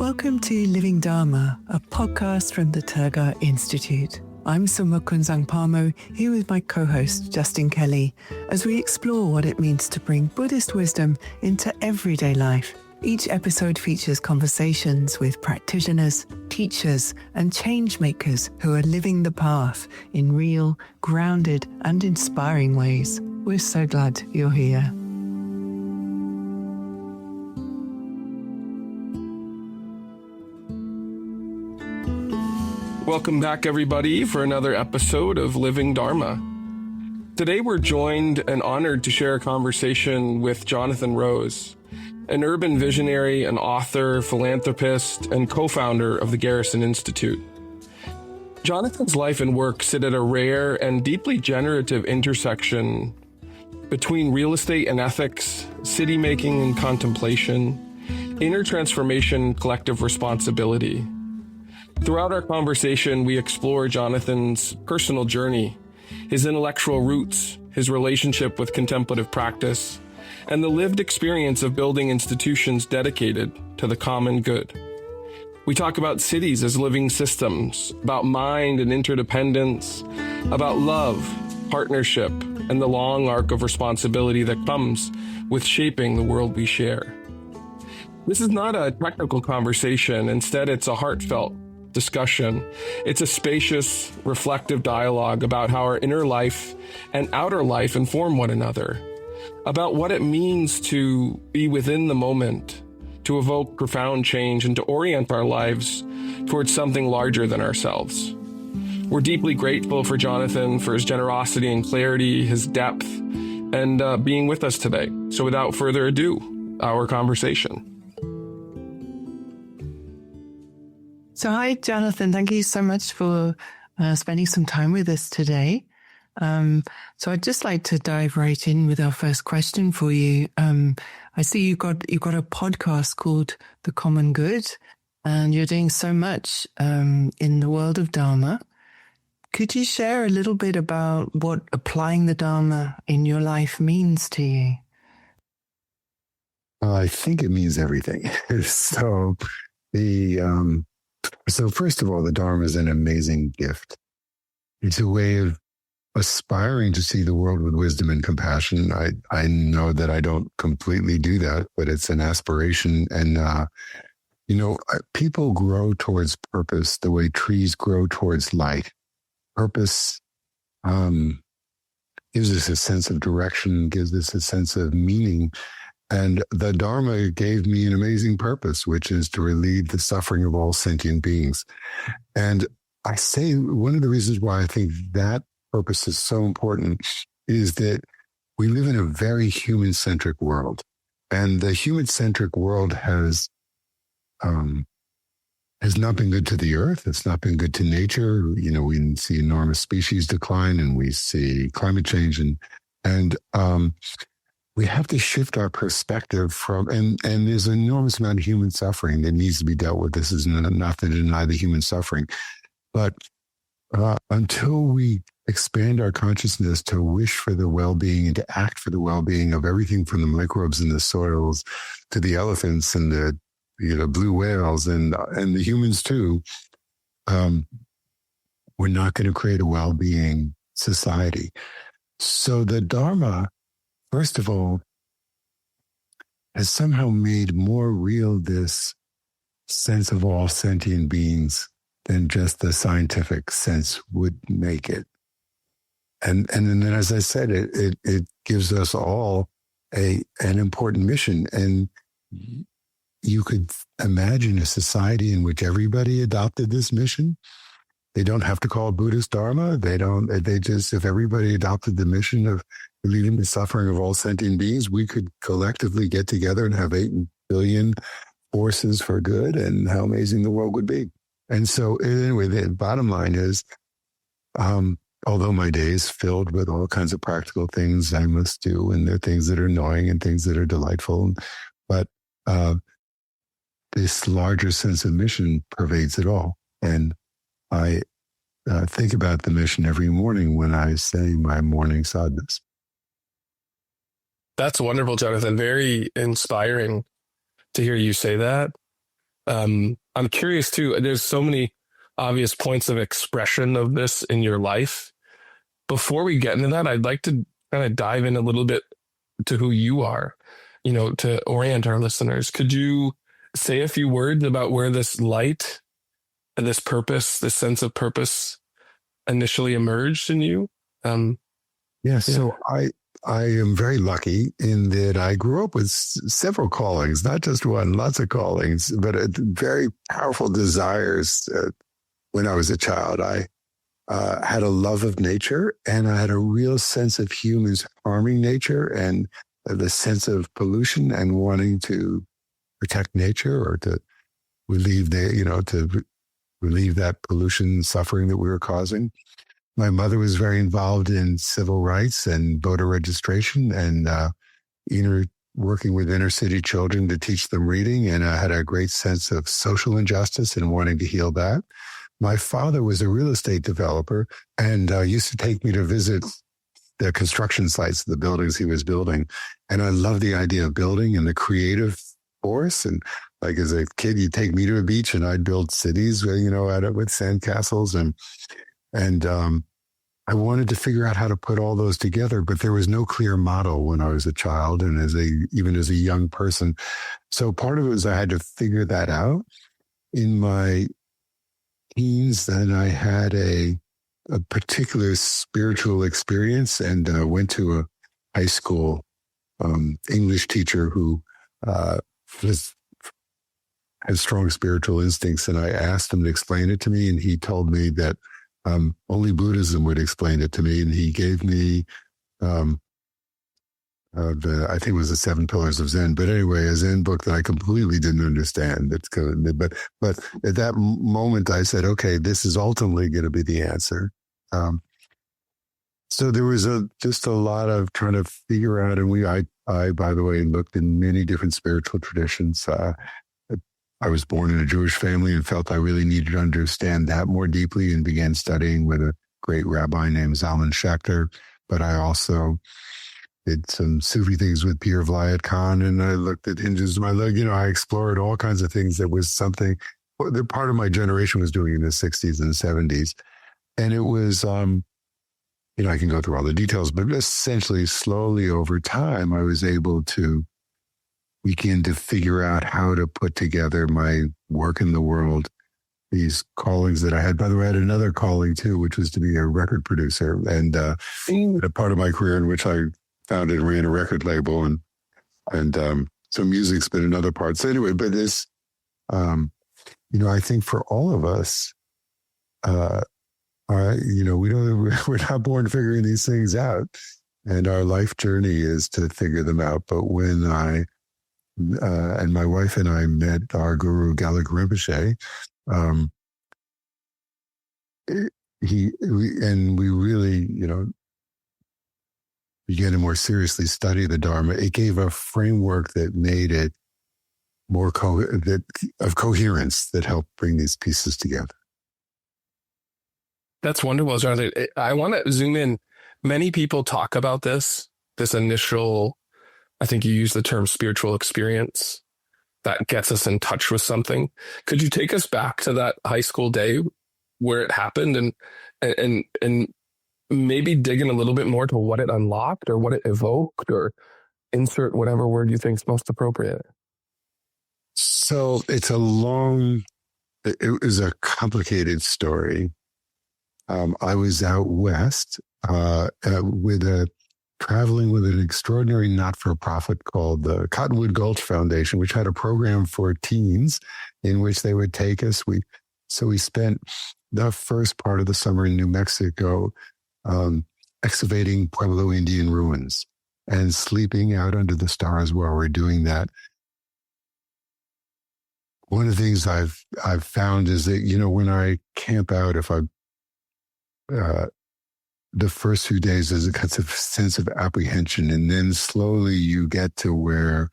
Welcome to Living Dharma, a podcast from the Garrison Institute. I'm Kunsang Palmo, here with my co-host Justin Kelley, as we explore what it means to bring Buddhist wisdom into everyday life. Each episode features conversations with practitioners, teachers, and change makers who are living the path in real, grounded, and inspiring ways. We're so glad you're here. Welcome back, everybody, for another episode of Living Dharma. Today, we're joined and honored to share a conversation with Jonathan Rose, an urban visionary, an author, philanthropist, and co-founder of the Garrison Institute. Jonathan's life and work sit at a rare and deeply generative intersection between real estate and ethics, city making and contemplation, inner transformation, collective responsibility. Throughout our conversation, we explore Jonathan's personal journey, his intellectual roots, his relationship with contemplative practice, and the lived experience of building institutions dedicated to the common good. We talk about cities as living systems, about mind and interdependence, about love, partnership, and the long arc of responsibility that comes with shaping the world we share. This is not a technical conversation. Instead, it's a heartfelt discussion. It's a spacious, reflective dialogue about how our inner life and outer life inform one another, about what it means to be within the moment, to evoke profound change, and to orient our lives towards something larger than ourselves. We're deeply grateful for Jonathan, for his generosity and clarity, his depth, and being with us today. So without further ado, our conversation. So hi, Jonathan. Thank you so much for spending some time with us today. So I'd just like to dive right in with our first question for you. I see you got a podcast called The Common Good, and you're doing so much in the world of Dharma. Could you share a little bit about what applying the Dharma in your life means to you? I think it means everything. So first of all, the Dharma is an amazing gift. It's a way of aspiring to see the world with wisdom and compassion. I know that I don't completely do that, but it's an aspiration. And, people grow towards purpose the way trees grow towards light. Purpose gives us a sense of direction, gives us a sense of meaning. And the Dharma gave me an amazing purpose, which is to relieve the suffering of all sentient beings. And I say one of the reasons why I think that purpose is so important is that we live in a very human-centric world. And the human-centric world has not been good to the earth. It's not been good to nature. We see enormous species decline, and we see climate change, and we have to shift our perspective from, and there's an enormous amount of human suffering that needs to be dealt with. This is not to deny the human suffering, but until we expand our consciousness to wish for the well-being and to act for the well-being of everything from the microbes in the soils to the elephants and the blue whales and the humans too, we're not going to create a well-being society. So the Dharma, first of all, has somehow made more real this sense of all sentient beings than just the scientific sense would make it. And then, as I said, it gives us all an important mission. And you could imagine a society in which everybody adopted this mission. They don't have to call it Buddhist Dharma. If everybody adopted the mission of relieving the suffering of all sentient beings, we could collectively get together and have 8 billion forces for good, and how amazing the world would be. And so anyway, the bottom line is, although my day is filled with all kinds of practical things I must do, and there are things that are annoying and things that are delightful, but this larger sense of mission pervades it all. And I think about the mission every morning when I say my morning sadhanas. That's wonderful, Jonathan. Very inspiring to hear you say that. I'm curious too. There's so many obvious points of expression of this in your life. Before we get into that, I'd like to kind of dive in a little bit to who you are, to orient our listeners. Could you say a few words about where this light, this purpose, this sense of purpose initially emerged in you? So I am very lucky in that I grew up with several callings, not just one, lots of callings, but very powerful desires. When I was a child, I had a love of nature, and I had a real sense of humans harming nature, and the sense of pollution and wanting to protect nature or to relieve relieve that pollution suffering that we were causing. My mother was very involved in civil rights and voter registration and working with inner city children to teach them reading. And I had a great sense of social injustice and wanting to heal that. My father was a real estate developer and used to take me to visit the construction sites of the buildings he was building. And I loved the idea of building and the creative force. And like as a kid, you'd take me to a beach and I'd build cities, with sandcastles and I wanted to figure out how to put all those together, but there was no clear model when I was a child and even as a young person. So part of it was I had to figure that out. In my teens, then I had a particular spiritual experience and went to a high school English teacher who had strong spiritual instincts. And I asked him to explain it to me, and he told me that only Buddhism would explain it to me. And he gave me, I think it was the 7 Pillars of Zen, but anyway, a Zen book that I completely didn't understand. But at that moment I said, okay, this is ultimately going to be the answer. So there was just a lot of trying to figure out, and I, by the way, looked in many different spiritual traditions. I was born in a Jewish family and felt I really needed to understand that more deeply and began studying with a great rabbi named Zalman Schachter. But I also did some Sufi things with Pir Vilayat Khan, and I looked at Hinduism. I explored all kinds of things that was something that part of my generation was doing in the 60s and 70s. And it was, I can go through all the details, but essentially slowly over time, I was able to begin to figure out how to put together my work in the world, these callings that I had. By the way, I had another calling too, which was to be a record producer, and a part of my career in which I founded and ran a record label, and so music's been another part. So anyway, but this, I think for all of us, we're not born figuring these things out, and our life journey is to figure them out. But when and my wife and I met our guru, Gelek Rinpoche. We really, began to more seriously study the Dharma. It gave a framework that made it more of coherence that helped bring these pieces together. That's wonderful, Jonathan. I want to zoom in. Many people talk about this initial, I think you use the term spiritual experience that gets us in touch with something. Could you take us back to that high school day where it happened and maybe dig in a little bit more to what it unlocked or what it evoked, or insert whatever word you think is most appropriate? So it was a complicated story. I was out west traveling with an extraordinary not-for-profit called the Cottonwood Gulch Foundation, which had a program for teens in which they would take us. We spent the first part of the summer in New Mexico excavating Pueblo Indian ruins and sleeping out under the stars while we're doing that. One of the things I've found is that, when I camp out, the first few days there's a kind of sense of apprehension, and then slowly you get to where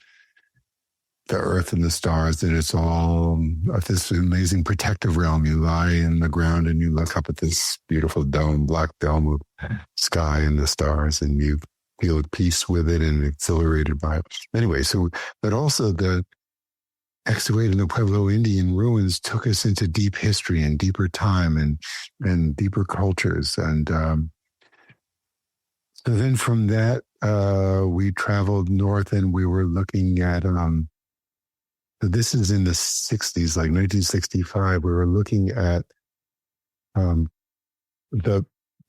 the earth and the stars, that it's all this amazing protective realm. You lie in the ground and you look up at this beautiful black dome of sky and the stars, and you feel at peace with it and exhilarated by it. Anyway, but also excavated in the Pueblo Indian ruins took us into deep history and deeper time and deeper cultures. And so then from that, we traveled north and we were looking at, so this is in the 60s, like 1965, we were looking at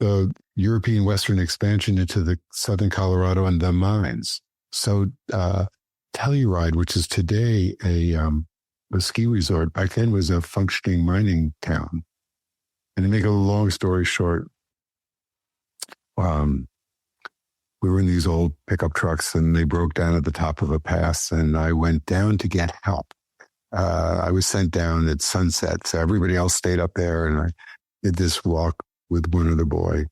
the European Western expansion into the southern Colorado and the mines. So Telluride, which is today a ski resort, back then was a functioning mining town. And to make a long story short, we were in these old pickup trucks and they broke down at the top of a pass, and I went down to get help. I was sent down at sunset, so everybody else stayed up there, and I did this walk with one other boy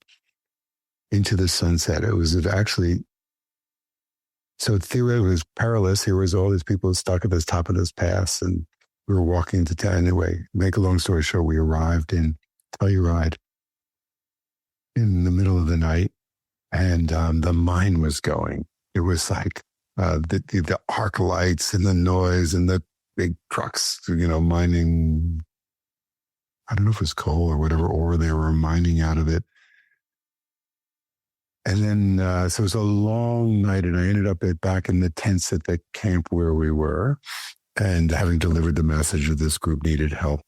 into the sunset. It was actually, so theoretically it was perilous. Here was all these people stuck at the top of this pass, and we were walking to town. Anyway, make a long story short, we arrived in Telluride in the middle of the night, and the mine was going. It was like the arc lights and the noise and the big trucks, mining. I don't know if it was coal or whatever ore they were mining out of it. And then, so it was a long night, and I ended up back in the tents at the camp where we were, and having delivered the message that this group needed help.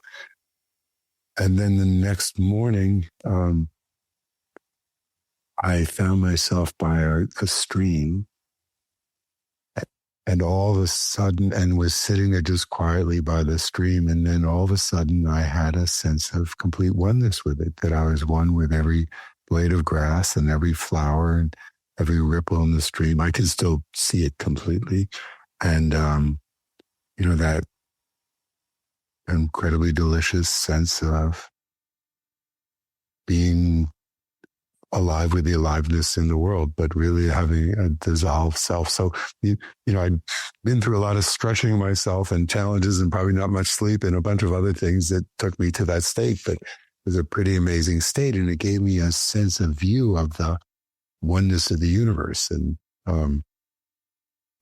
And then the next morning, I found myself by a stream, and all of a sudden, and was sitting there just quietly by the stream. And then all of a sudden I had a sense of complete oneness with it, that I was one with every blade of grass and every flower and every ripple in the stream. I could still see it completely. And, that incredibly delicious sense of being alive with the aliveness in the world, but really having a dissolved self. So, I'd been through a lot of stretching myself and challenges and probably not much sleep and a bunch of other things that took me to that state. But it was a pretty amazing state, and it gave me a sense of view of the oneness of the universe, and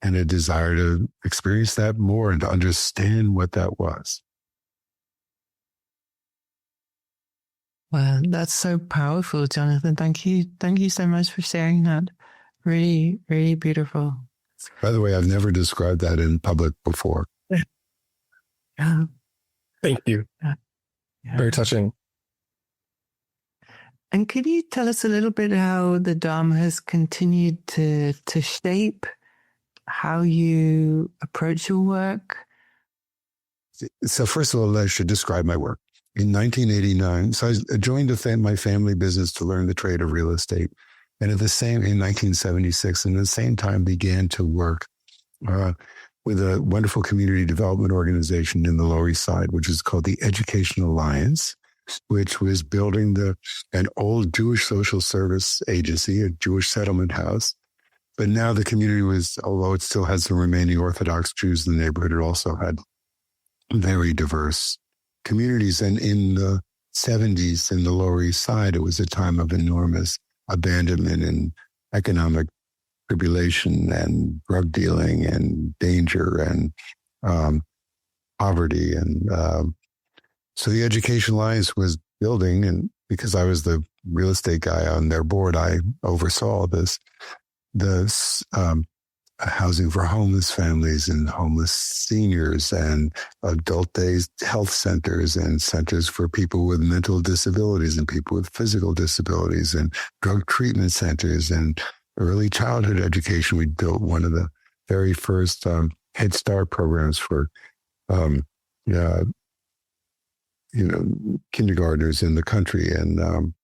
a desire to experience that more and to understand what that was. Well, that's so powerful, Jonathan. Thank you. Thank you so much for sharing that. Really, really beautiful. By the way, I've never described that in public before. Yeah. Thank you. Yeah. Very touching. And could you tell us a little bit how the Dharma has continued to shape how you approach your work? So first of all, I should describe my work. In 1989, so I joined my family business to learn the trade of real estate. And in 1976, and at the same time began to work with a wonderful community development organization in the Lower East Side, which is called the Education Alliance, which was building an old Jewish social service agency, a Jewish settlement house. But now the community was, although it still had some remaining Orthodox Jews in the neighborhood, it also had very diverse communities. And in the 70s in the Lower East Side, it was a time of enormous abandonment and economic tribulation and drug dealing and danger and poverty. And so the Education Alliance was building, and because I was the real estate guy on their board, I oversaw the housing for homeless families and homeless seniors, and adult day health centers, and centers for people with mental disabilities and people with physical disabilities, and drug treatment centers and early childhood education. We built one of the very first Head Start programs for kindergartners in the country. And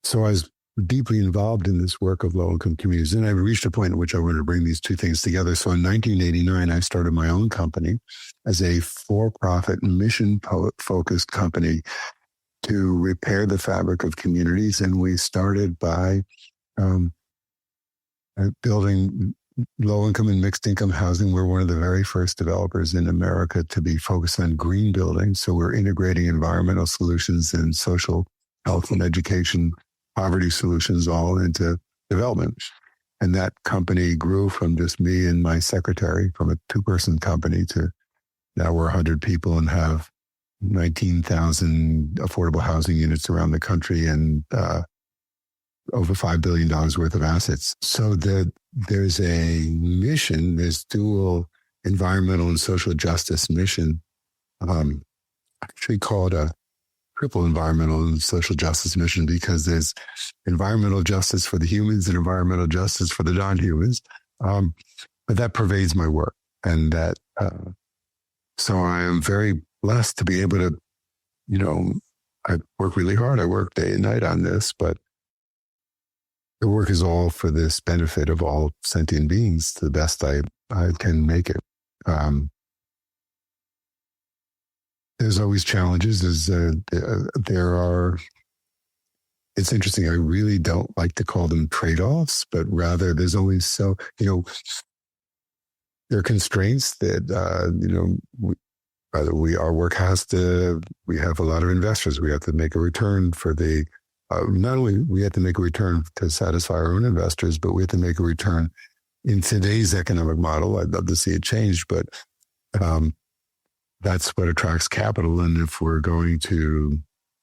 so I was deeply involved in this work of low-income communities. And I reached a point at which I wanted to bring these two things together. So in 1989, I started my own company as a for-profit, mission-focused company to repair the fabric of communities. And we started by building low-income and mixed-income housing. We're one of the very first developers in America to be focused on green building. So we're integrating environmental solutions and social health and education, poverty solutions all into development. And that company grew from just me and my secretary, from a two-person company to now we're 100 people and have 19,000 affordable housing units around the country and over $5 billion worth of assets. So there's a mission, this dual environmental and social justice mission, actually called a triple environmental and social justice mission, because there's environmental justice for the humans and environmental justice for the non-humans. But that pervades my work. And that, so I am very blessed to be able to, I work really hard. I work day and night on this, but the work is all for this benefit of all sentient beings to the best I can make it. There's always challenges. There are, it's interesting. I really don't like to call them trade-offs, but rather there's always there are constraints that, our work we have a lot of investors. We have to make a return for not only we have to make a return to satisfy our own investors, but we have to make a return in today's economic model. I'd love to see it change, but that's what attracts capital. And if we're going to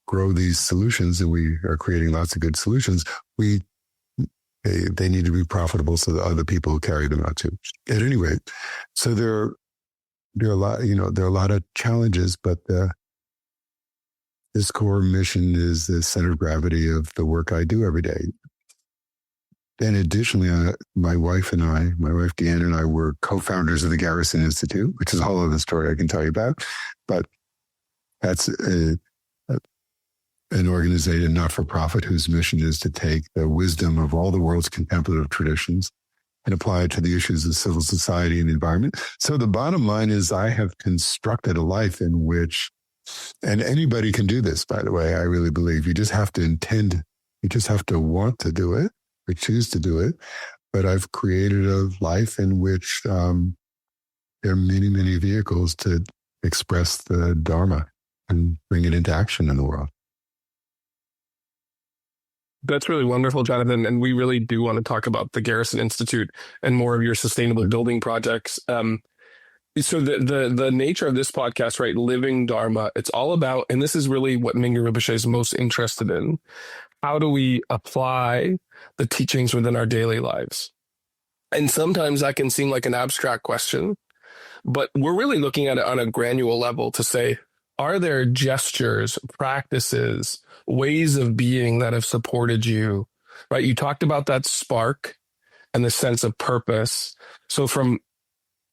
grow these solutions, and we are creating lots of good solutions, they need to be profitable so that other people will carry them out too. At any rate, so there are a lot, there are a lot of challenges, but this core mission is the center of gravity of the work I do every day. And additionally, my wife Deanna and I were co-founders of the Garrison Institute, which is a whole other story I can tell you about. But that's an organization, not-for-profit, whose mission is to take the wisdom of all the world's contemplative traditions and apply it to the issues of civil society and the environment. So the bottom line is I have constructed a life in which, and anybody can do this, by the way, I really believe. You just have to intend, you just have to want to do it or choose to do it. But I've created a life in which there are many, many vehicles to express the Dharma and bring it into action in the world. That's really wonderful, Jonathan. And we really do want to talk about the Garrison Institute and more of your sustainable building projects. So the nature of this podcast, right? Living Dharma, it's all about, and this is really what Mingyur Rinpoche is most interested in. How do we apply the teachings within our daily lives? And sometimes that can seem like an abstract question, but we're really looking at it on a granular level to say, are there gestures, practices, ways of being that have supported you, right? You talked about that spark and the sense of purpose. So from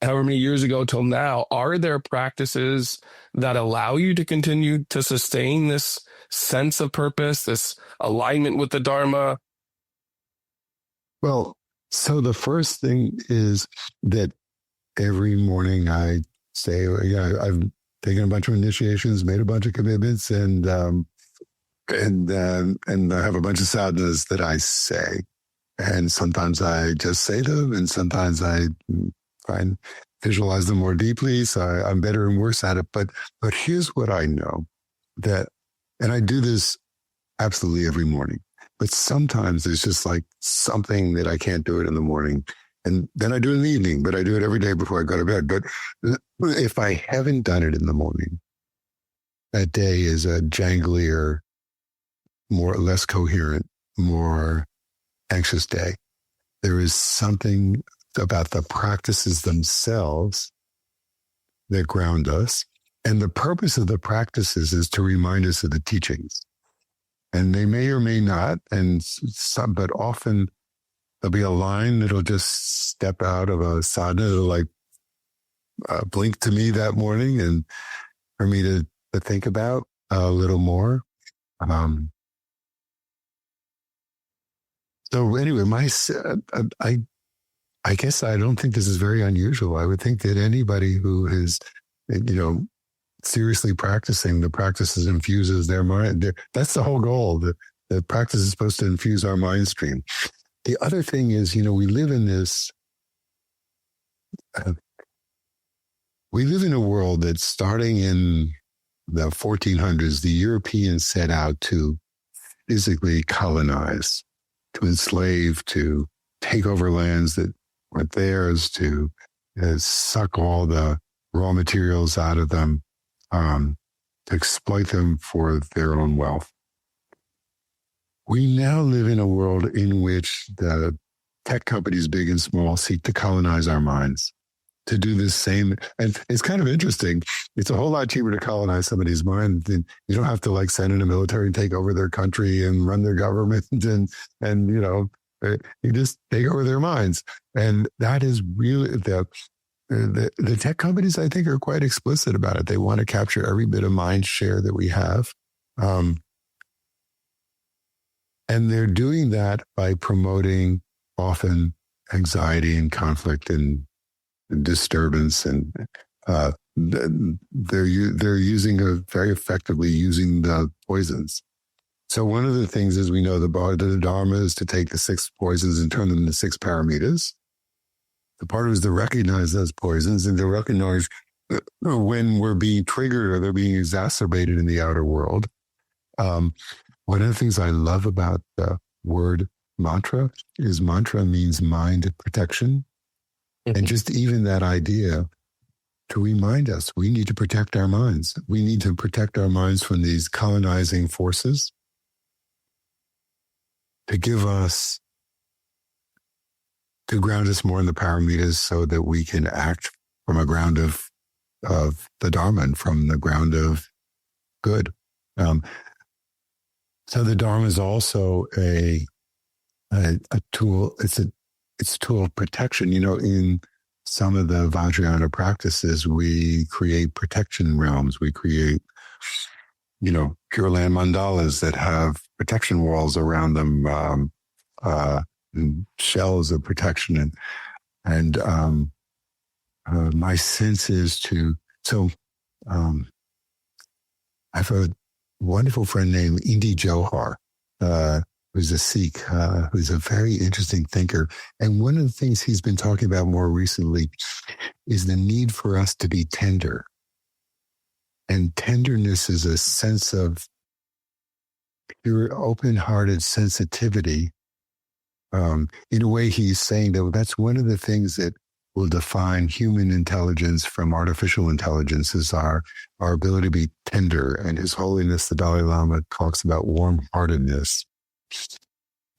however many years ago till now, are there practices that allow you to continue to sustain this sense of purpose, this alignment with the Dharma? Well, so the first thing is that every morning I say, I've taken a bunch of initiations, made a bunch of commitments, and I have a bunch of sadhanas that I say. And sometimes I just say them, and sometimes I try and visualize them more deeply. So I'm better and worse at it. But here's what I know, and I do this absolutely every morning. But sometimes there's just like something that I can't do it in the morning. And then I do it in the evening, but I do it every day before I go to bed. But if I haven't done it in the morning, that day is a janglier, less coherent, more anxious day. There is something about the practices themselves that ground us. And the purpose of the practices is to remind us of the teachings. And they may or may not, but often there'll be a line that'll just step out of a sadhana, that'll like blink to me that morning, and for me to think about a little more. So anyway, I guess I don't think this is very unusual. I would think that anybody who is, seriously practicing, the practices infuses their mind. That's the whole goal. The practice is supposed to infuse our mind stream. The other thing is, we live in this, we live in a world that's starting in the 1400s. The Europeans set out to physically colonize, to enslave, to take over lands that weren't theirs, to suck all the raw materials out of them, to exploit them for their own wealth. We now live in a world in which the tech companies, big and small, seek to colonize our minds, to do the same. And it's kind of interesting. It's a whole lot cheaper to colonize somebody's mind than you don't have to send in a military and take over their country and run their government and you just take over their minds. And that is really the tech companies, I think, are quite explicit about it. They want to capture every bit of mind share that we have. And they're doing that by promoting often anxiety and conflict and disturbance. And they're very effectively using the poisons. So one of the things is we know the Dharma is to take the 6 poisons and turn them into 6 paramitas. The part is to recognize those poisons and to recognize when we're being triggered or they're being exacerbated in the outer world. One of the things I love about the word mantra is mantra means mind protection. Mm-hmm. And just even that idea to remind us, we need to protect our minds. We need to protect our minds from these colonizing forces to ground us more in the paramitas so that we can act from a ground of the Dharma and from the ground of good. So the Dharma is also a tool. It's a tool of protection. In some of the Vajrayana practices, we create protection realms. We create, Pure Land mandalas that have protection walls around them, and shells of protection. And my sense is I have a wonderful friend named Indy Johar, who's a Sikh, who's a very interesting thinker. And one of the things he's been talking about more recently is the need for us to be tender. And tenderness is a sense of pure, open-hearted sensitivity. In a way, he's saying that that's one of the things that will define human intelligence from artificial intelligence is our ability to be tender. And His Holiness, the Dalai Lama, talks about warm-heartedness.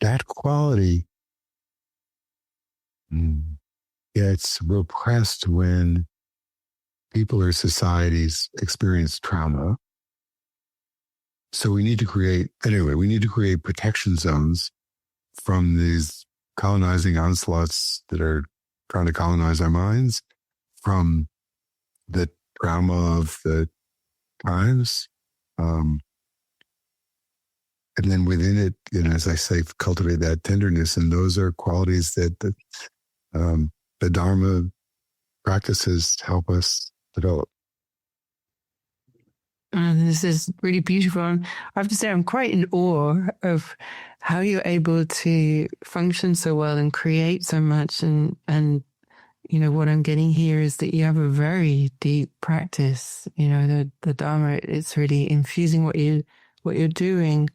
That quality gets repressed when people or societies experience trauma. So we need to create protection zones from these colonizing onslaughts that are trying to colonize our minds, from the trauma of the times. And then within it, as I say, cultivate that tenderness. And those are qualities that the Dharma practices help us develop. And this is really beautiful. I have to say, I'm quite in awe of how you're able to function so well and create so much. And what I'm getting here is that you have a very deep practice. The Dharma, it's really infusing what you're doing.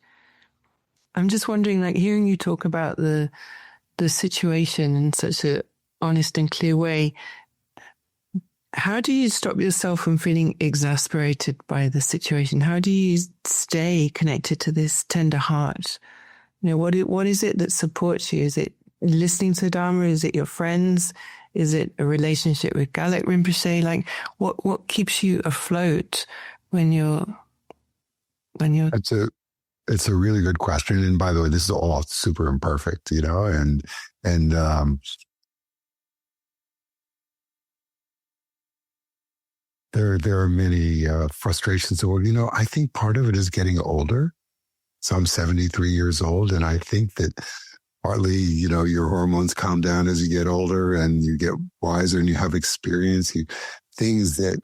I'm just wondering, hearing you talk about the situation in such an honest and clear way, how do you stop yourself from feeling exasperated by the situation? How do you stay connected to this tender heart? What is it that supports you? Is it listening to the Dharma? Is it your friends? Is it a relationship with Galak Rinpoche? What keeps you afloat when you're? It's a really good question. And by the way, this is all super imperfect, and there are many frustrations. I think part of it is getting older. So I'm 73 years old, and I think that partly, your hormones calm down as you get older and you get wiser and you have experience. Things that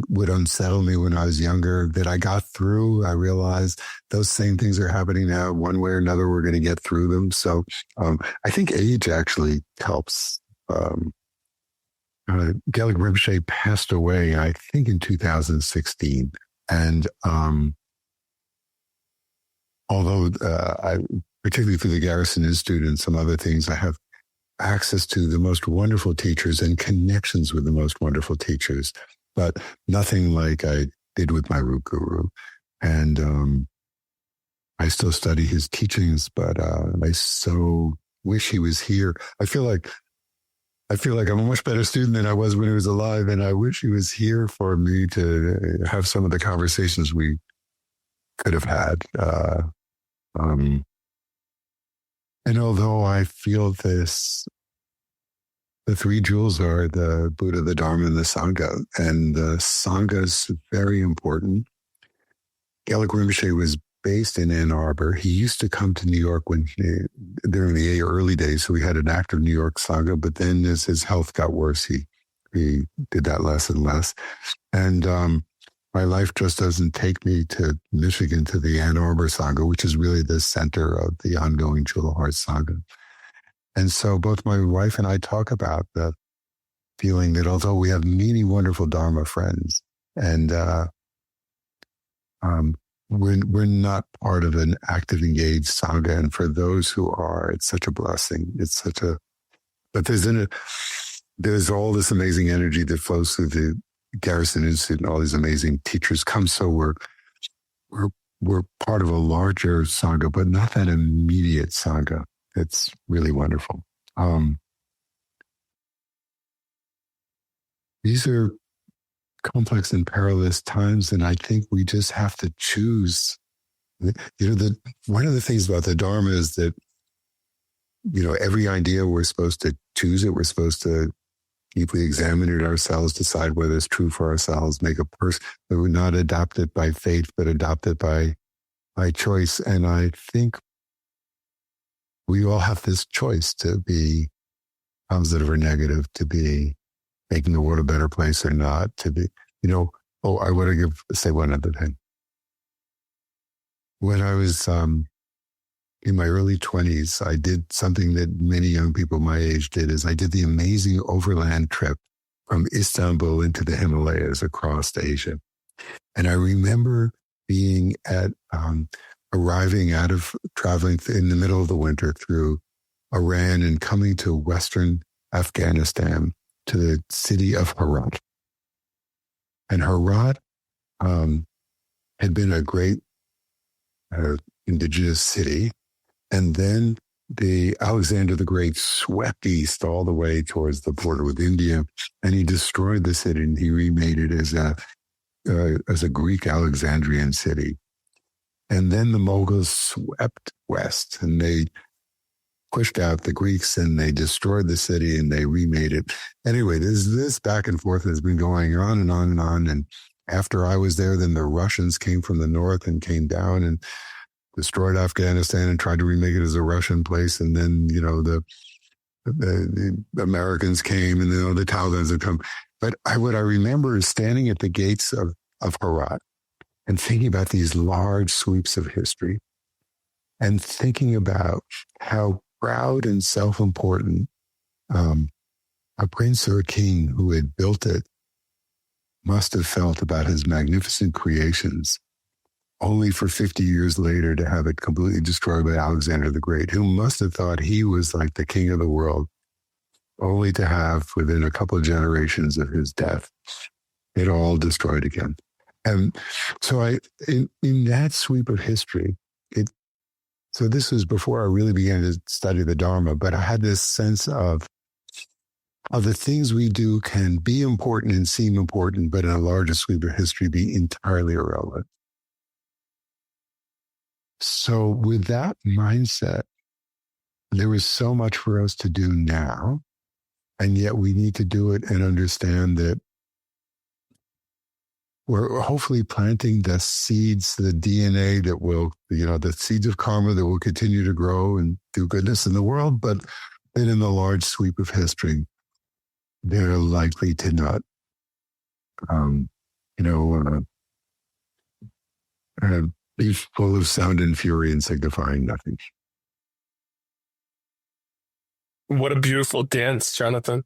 would unsettle me when I was younger that I got through, I realized those same things are happening now. One way or another, we're going to get through them. So I think age actually helps. Kelley Rinpoche passed away, I think, in 2016. And although I, particularly through the Garrison Institute and some other things, I have access to the most wonderful teachers and connections with the most wonderful teachers, but nothing like I did with my root guru. And I still study his teachings, but I so wish he was here. I feel like I'm a much better student than I was when he was alive, and I wish he was here for me to have some of the conversations we could have had. And although I feel this, the three jewels are the Buddha, the Dharma, and the Sangha. And the Sangha is very important. Kelley was based in Ann Arbor. He used to come to New York during the early days, so we had an active New York Sangha. But then as his health got worse, he did that less and less. And my life just doesn't take me to Michigan, to the Ann Arbor Sangha, which is really the center of the ongoing Jewel of Heart Sangha. And so both my wife and I talk about the feeling that although we have many wonderful Dharma friends, and we're not part of an active, engaged Sangha, and for those who are, it's such a blessing. But there's all this amazing energy that flows through the Garrison Institute, and all these amazing teachers come. So we're part of a larger Sangha, but not that immediate Sangha. It's really wonderful. These are complex and perilous times, and I think we just have to choose. One of the things about the Dharma is that, every idea we're supposed to choose it. We're supposed to deeply examine it ourselves, decide whether it's true for ourselves, make a person, that we're not adopt it by faith, but adopt it by choice. And I think we all have this choice to be positive or negative, to be making the world a better place or not, to be, I want to say one other thing. When I was in my early 20s, I did something that many young people my age did, is I did the amazing overland trip from Istanbul into the Himalayas across Asia. And I remember being arriving out of traveling in the middle of the winter through Iran and coming to Western Afghanistan, to the city of Herat. And Herat had been a great indigenous city. And then the Alexander the Great swept east all the way towards the border with India, and he destroyed the city, and he remade it as a Greek Alexandrian city. And then the Mughals swept west, and they pushed out the Greeks, and they destroyed the city, and they remade it. Anyway, this back and forth has been going on and on and on. And after I was there, then the Russians came from the north and came down and destroyed Afghanistan and tried to remake it as a Russian place. And then, the Americans came, and the Taliban had come. But what I remember is standing at the gates of Herat and thinking about these large sweeps of history, and thinking about how proud and self-important a prince or a king who had built it must have felt about his magnificent creations, only for 50 years later to have it completely destroyed by Alexander the Great, who must have thought he was like the king of the world, only to have, within a couple of generations of his death, it all destroyed again. And so in that sweep of history, so this was before I really began to study the Dharma, but I had this sense of the things we do can be important and seem important, but in a larger sweep of history be entirely irrelevant. So with that mindset, there is so much for us to do now, and yet we need to do it and understand that we're hopefully planting the seeds, the DNA that will, the seeds of karma that will continue to grow and do goodness in the world, but then in the large sweep of history, they're likely to not, be full of sound and fury and signifying nothing. What a beautiful dance, Jonathan.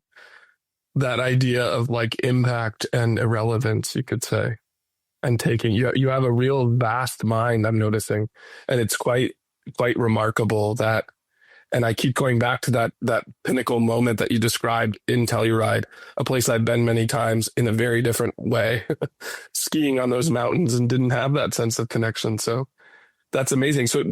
That idea of impact and irrelevance, you could say, and taking, you have a real vast mind, I'm noticing. And it's quite remarkable that And I keep going back to that pinnacle moment that you described in Telluride, a place I've been many times in a very different way, skiing on those mountains, and didn't have that sense of connection. So that's amazing. So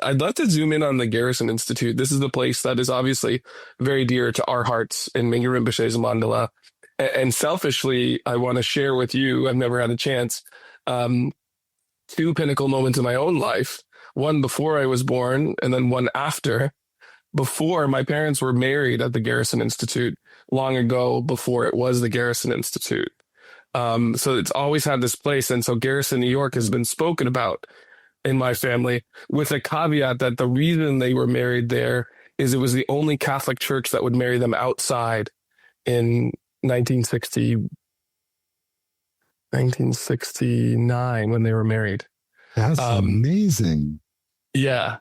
I'd love to zoom in on the Garrison Institute. This is the place that is obviously very dear to our hearts in Mingyur Rinpoche's mandala. And selfishly, I want to share with you, I've never had a chance, two pinnacle moments in my own life, one before I was born and then one after. Before, my parents were married at the Garrison Institute long ago, before it was the Garrison Institute. So it's always had this place. And so Garrison, New York has been spoken about in my family, with a caveat that the reason they were married there is it was the only Catholic church that would marry them outside in 1969 when they were married. That's amazing. Yeah.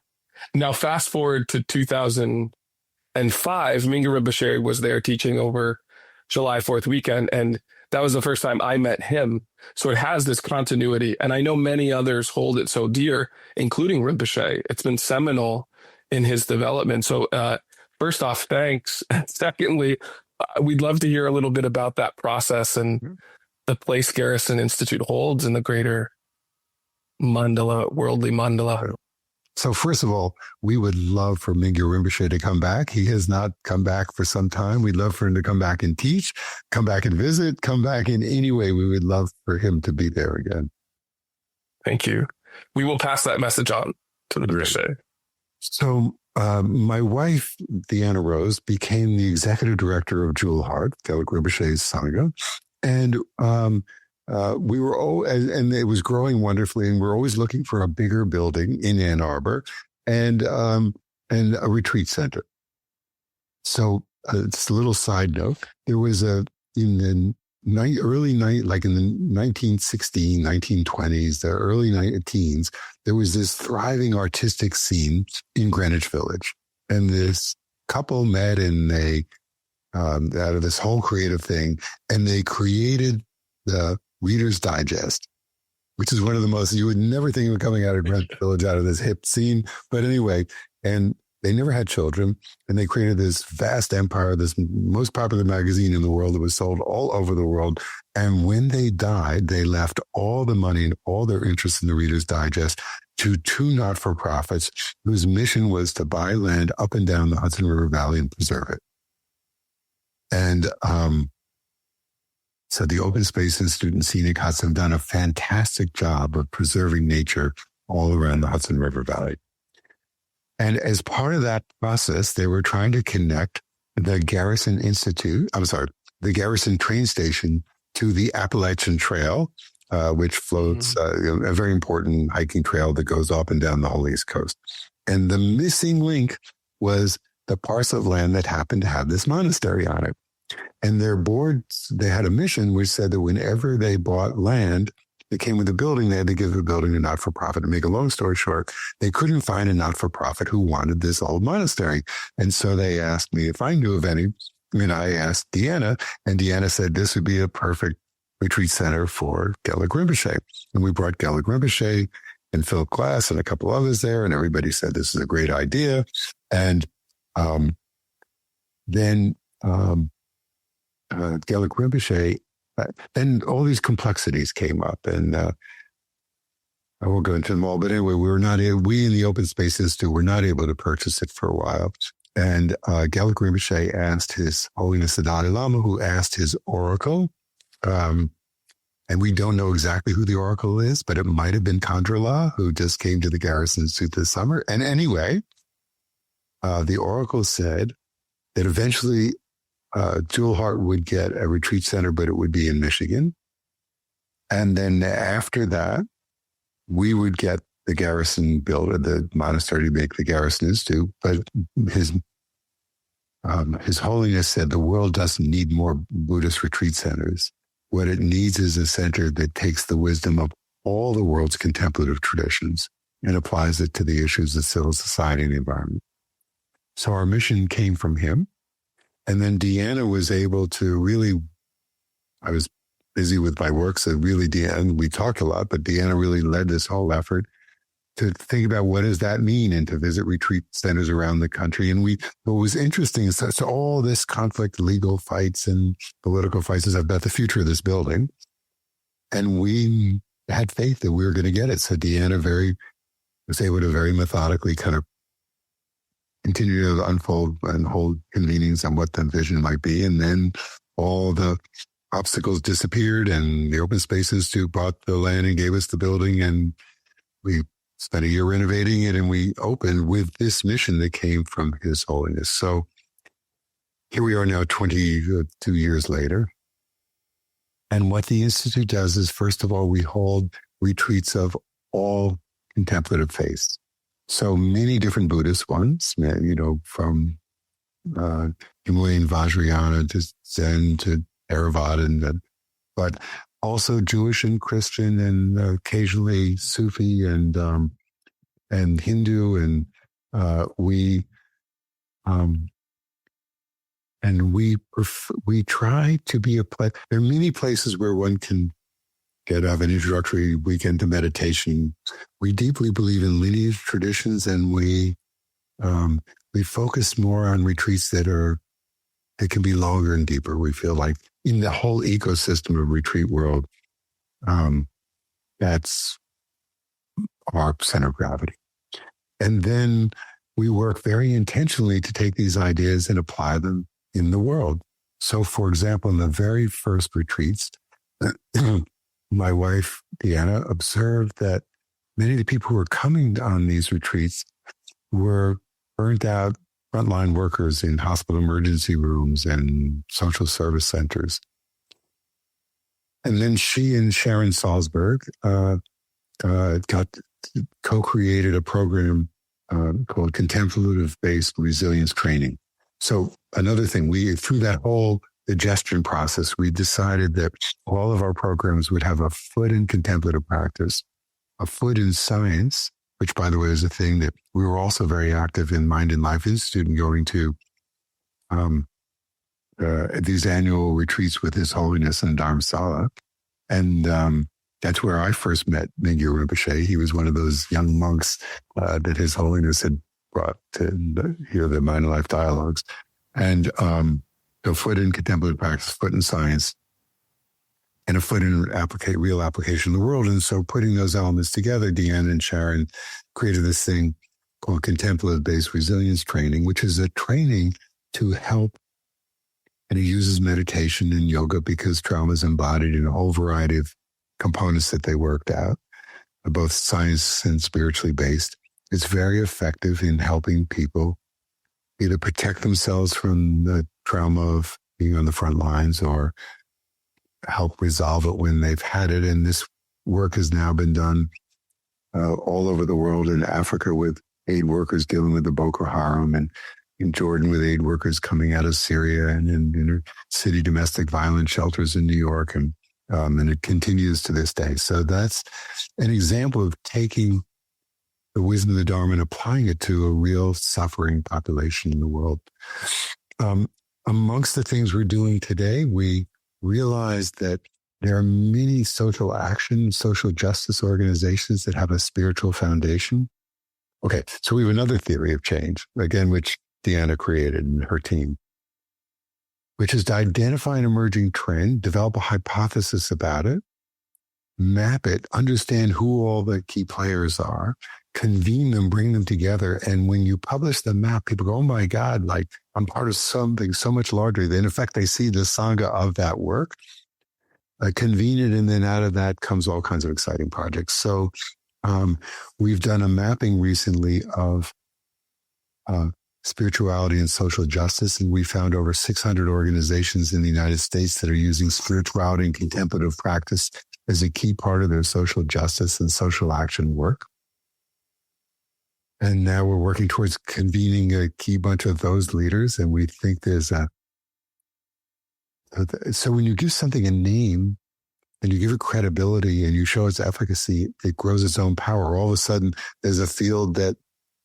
Now, fast forward to 2005, Mingyur Rinpoche was there teaching over July 4th weekend, and that was the first time I met him. So it has this continuity, and I know many others hold it so dear, including Rinpoche. It's been seminal in his development. So first off, thanks. Secondly, we'd love to hear a little bit about that process and the place Garrison Institute holds in the greater mandala, worldly mandala. So first of all, we would love for Mingyur Rinpoche to come back. He has not come back for some time. We'd love for him to come back and teach, come back and visit, come back in any way. We would love for him to be there again. Thank you. We will pass that message on to the Rinpoche. So my wife, Deanna Rose, became the executive director of Jewel Heart, Kelley Rinpoche's sangha. And we were, and it was growing wonderfully, and we're always looking for a bigger building in Ann Arbor and a retreat center. So it's a little side note. There was in the 1916, 1920s, the early teens, there was this thriving artistic scene in Greenwich Village. And this couple met and they, out of this whole creative thing, and they created the Reader's Digest, which is one of the most, you would never think of coming out of Greenwich Village, out of this hip scene. But anyway, and they never had children, and they created this vast empire, this most popular magazine in the world that was sold all over the world. And when they died, they left all the money and all their interest in the Reader's Digest to two not-for-profits whose mission was to buy land up and down the Hudson River Valley and preserve it. And so the Open Space Institute and Scenic Huts have done a fantastic job of preserving nature all around the Hudson River Valley. And as part of that process, they were trying to connect the Garrison the Garrison train station to the Appalachian Trail, which floats a very important hiking trail that goes up and down the whole East Coast. And the missing link was the parcel of land that happened to have this monastery on it. And their boards, they had a mission which said that whenever they bought land that came with the building, they had to give the building to not-for-profit. To make a long story short, they couldn't find a not-for-profit who wanted this old monastery. And so they asked me if I knew of any. And I asked Deanna, and Deanna said this would be a perfect retreat center for Kelley Rinpoche. And we brought Kelley Rinpoche and Philip Glass and a couple others there, and everybody said this is a great idea. And then Kelley Rinpoche, then all these complexities came up, and I won't go into them all, but anyway, we in the Open Space Institute were not able to purchase it for a while. And Kelley Rinpoche asked His Holiness the Dalai Lama, who asked his oracle, and we don't know exactly who the oracle is, but it might have been Khandra, who just came to the Garrison Institute this summer. And anyway, the oracle said that eventually Jewel Heart would get a retreat center, but it would be in Michigan. And then after that, we would get the Garrison the monastery to make the Garrison Institute. But His Holiness said the world doesn't need more Buddhist retreat centers. What it needs is a center that takes the wisdom of all the world's contemplative traditions and applies it to the issues of civil society and the environment. So our mission came from him. And then Deanna was able to really, I was busy with my work, so really Deanna, we talked a lot, but Deanna really led this whole effort think about what does that mean, and to visit retreat centers around the country. And what was interesting is that, so all this conflict, legal fights and political fights is about the future of this building. And we had faith that we were going to get it. So Deanna was able to very methodically kind of continue to unfold and hold convenings on what the vision might be. And then all the obstacles disappeared, and the Open Space Institute bought the land and gave us the building, and we spent a year renovating it, and we opened with this mission that came from His Holiness. So here we are now 22 years later. And what the Institute does is, first of all, we hold retreats of all contemplative faiths. So many different Buddhist ones, from Himalayan Vajrayana to Zen to Theravada, but also Jewish and Christian, and occasionally Sufi and Hindu, and we try to be a place. There are many places where one can have an introductory weekend to meditation. We deeply believe in lineage traditions, and we focus more on retreats that can be longer and deeper. We feel like in the whole ecosystem of retreat world, that's our center of gravity. And then we work very intentionally to take these ideas and apply them in the world. So, for example, in the very first retreats, my wife, Deanna, observed that many of the people who were coming on these retreats were burnt out frontline workers in hospital emergency rooms and social service centers. And then she and Sharon Salzberg co-created a program called contemplative-based resilience training. So another thing, through that whole digestion process, we decided that all of our programs would have a foot in contemplative practice, a foot in science, which, by the way, is a thing that we were also very active in Mind and Life Institute and going to these annual retreats with His Holiness in Dharamsala. And that's where I first met Mingyur Rinpoche. He was one of those young monks that His Holiness had brought to hear the Mind and Life dialogues. And a foot in contemplative practice, foot in science, and a foot in real application in the world. And so putting those elements together, Deanna and Sharon created this thing called contemplative-based resilience training, which is a training to help, and it uses meditation and yoga because trauma is embodied in a whole variety of components that they worked out, both science and spiritually based. It's very effective in helping people either protect themselves from the trauma of being on the front lines or help resolve it when they've had it. And this work has now been done all over the world, in Africa with aid workers dealing with the Boko Haram, and in Jordan with aid workers coming out of Syria, and in inner city domestic violence shelters in New York. And it continues to this day. So that's an example of taking the wisdom of the Dharma and applying it to a real suffering population in the world. Amongst the things we're doing today, we realize that there are many social action, social justice organizations that have a spiritual foundation. Okay, so we have another theory of change, again, which Deanna created and her team, which is to identify an emerging trend, develop a hypothesis about it, map it, understand who all the key players are, convene them, bring them together. And when you publish the map, people go, oh my God, like I'm part of something so much larger. Then in fact, they see the sangha of that work, convene it, and then out of that comes all kinds of exciting projects. So we've done a mapping recently of spirituality and social justice, and we found over 600 organizations in the United States that are using spirituality and contemplative practice as a key part of their social justice and social action work. And now we're working towards convening a key bunch of those leaders. And we think so when you give something a name and you give it credibility and you show its efficacy, it grows its own power. All of a sudden, there's a field that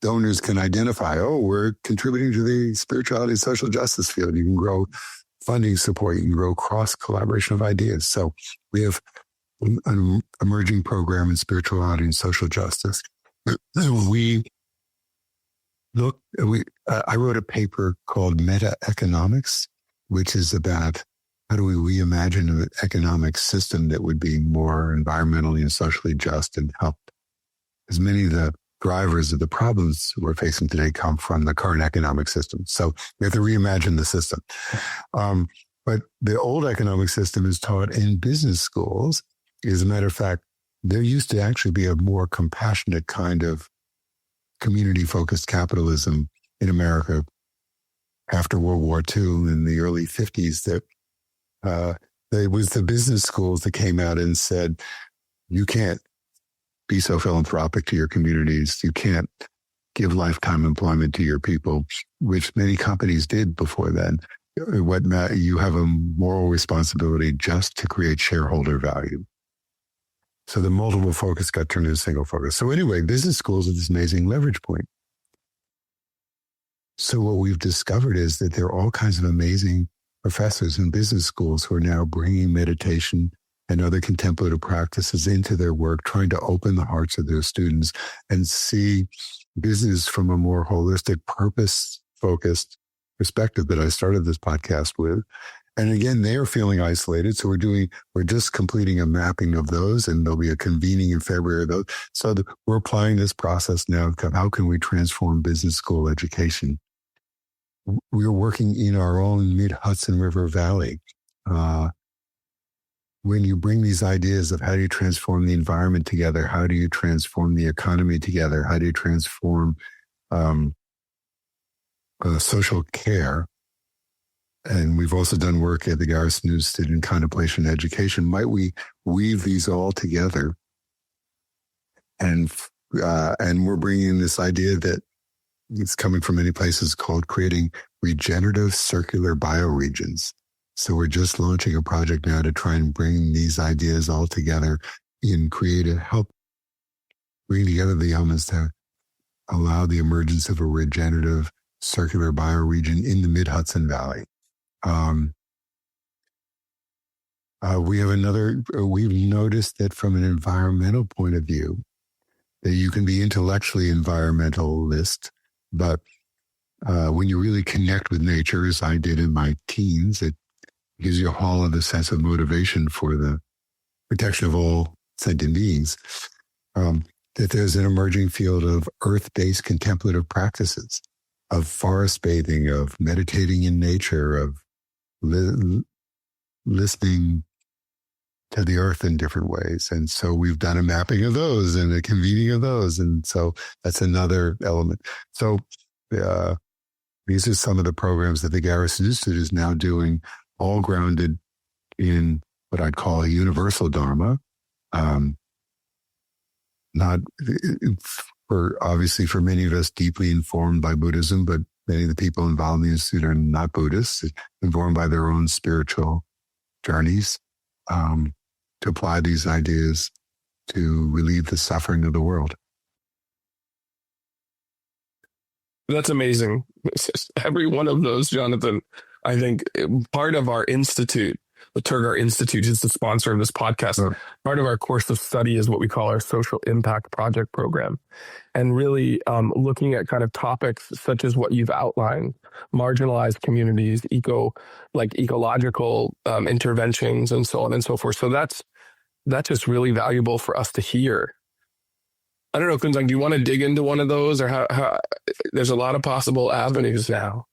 donors can identify. Oh, we're contributing to the spirituality and social justice field. You can grow funding support. You can grow cross collaboration of ideas. So we have an emerging program in spirituality and social justice. we I wrote a paper called Meta Economics, which is about how do we reimagine an economic system that would be more environmentally and socially just and help as many of the drivers of the problems we're facing today come from the current economic system. So we have to reimagine the system. But the old economic system is taught in business schools. As a matter of fact, there used to actually be a more compassionate kind of community-focused capitalism in America after World War II in the early 50s that it was the business schools that came out and said, you can't be so philanthropic to your communities. You can't give lifetime employment to your people, which many companies did before then. You have a moral responsibility just to create shareholder value. So the multiple focus got turned into single focus. So anyway, business schools are this amazing leverage point. So what we've discovered is that there are all kinds of amazing professors in business schools who are now bringing meditation and other contemplative practices into their work, trying to open the hearts of their students and see business from a more holistic, purpose-focused perspective that I started this podcast with. And again, they are feeling isolated. So we're just completing a mapping of those, and there'll be a convening in February of those. So we're applying this process now. How can we transform business school education? We're working in our own mid-Hudson River Valley. When you bring these ideas of how do you transform the environment together, how do you transform the economy together, how do you transform social care, and we've also done work at the Garrison Institute in contemplation and education, might we weave these all together? And we're bringing this idea that it's coming from many places called creating regenerative circular bioregions. So we're just launching a project now to try and bring these ideas all together and help bring together the elements to allow the emergence of a regenerative circular bioregion in the mid-Hudson Valley. We've noticed that from an environmental point of view, that you can be intellectually environmentalist, but when you really connect with nature, as I did in my teens, it gives you a whole other sense of motivation for the protection of all sentient beings. That there's an emerging field of earth-based contemplative practices, of forest bathing, of meditating in nature, of listening to the earth in different ways. And so we've done a mapping of those and a convening of those. And so that's another element. So these are some of the programs that the Garrison Institute is now doing, all grounded in what I'd call a universal Dharma. Not obviously for many of us deeply informed by Buddhism, but many of the people involved in the Institute are not Buddhists, informed by their own spiritual journeys, to apply these ideas to relieve the suffering of the world. That's amazing. Every one of those, Jonathan. I think part of our institute, the Tergar Institute, is the sponsor of this podcast. Sure. Part of our course of study is what we call our social impact project program. And really looking at kind of topics such as what you've outlined, marginalized communities, ecological interventions, and so on and so forth. So that's just really valuable for us to hear. I don't know, Kunsang, do you want to dig into one of those, or how there's a lot of possible avenues now?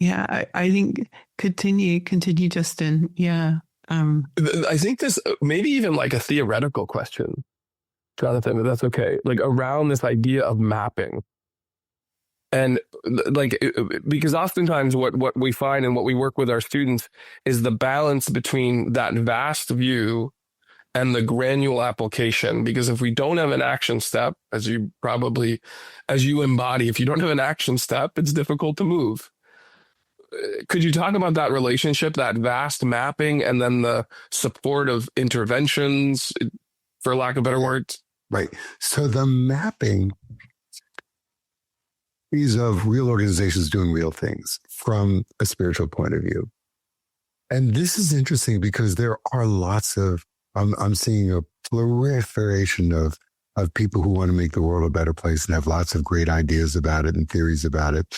Yeah, I think continue, Justin. Yeah. I think this maybe even like a theoretical question, Jonathan, if that's okay, like around this idea of mapping. And because oftentimes what we find and what we work with our students is the balance between that vast view and the granular application. Because if we don't have an action step, as you embody, if you don't have an action step, it's difficult to move. Could you talk about that relationship, that vast mapping, and then the support of interventions, for lack of better words? Right. So the mapping is of real organizations doing real things from a spiritual point of view. And this is interesting because there are lots of, I'm seeing a proliferation of of people who want to make the world a better place and have lots of great ideas about it and theories about it.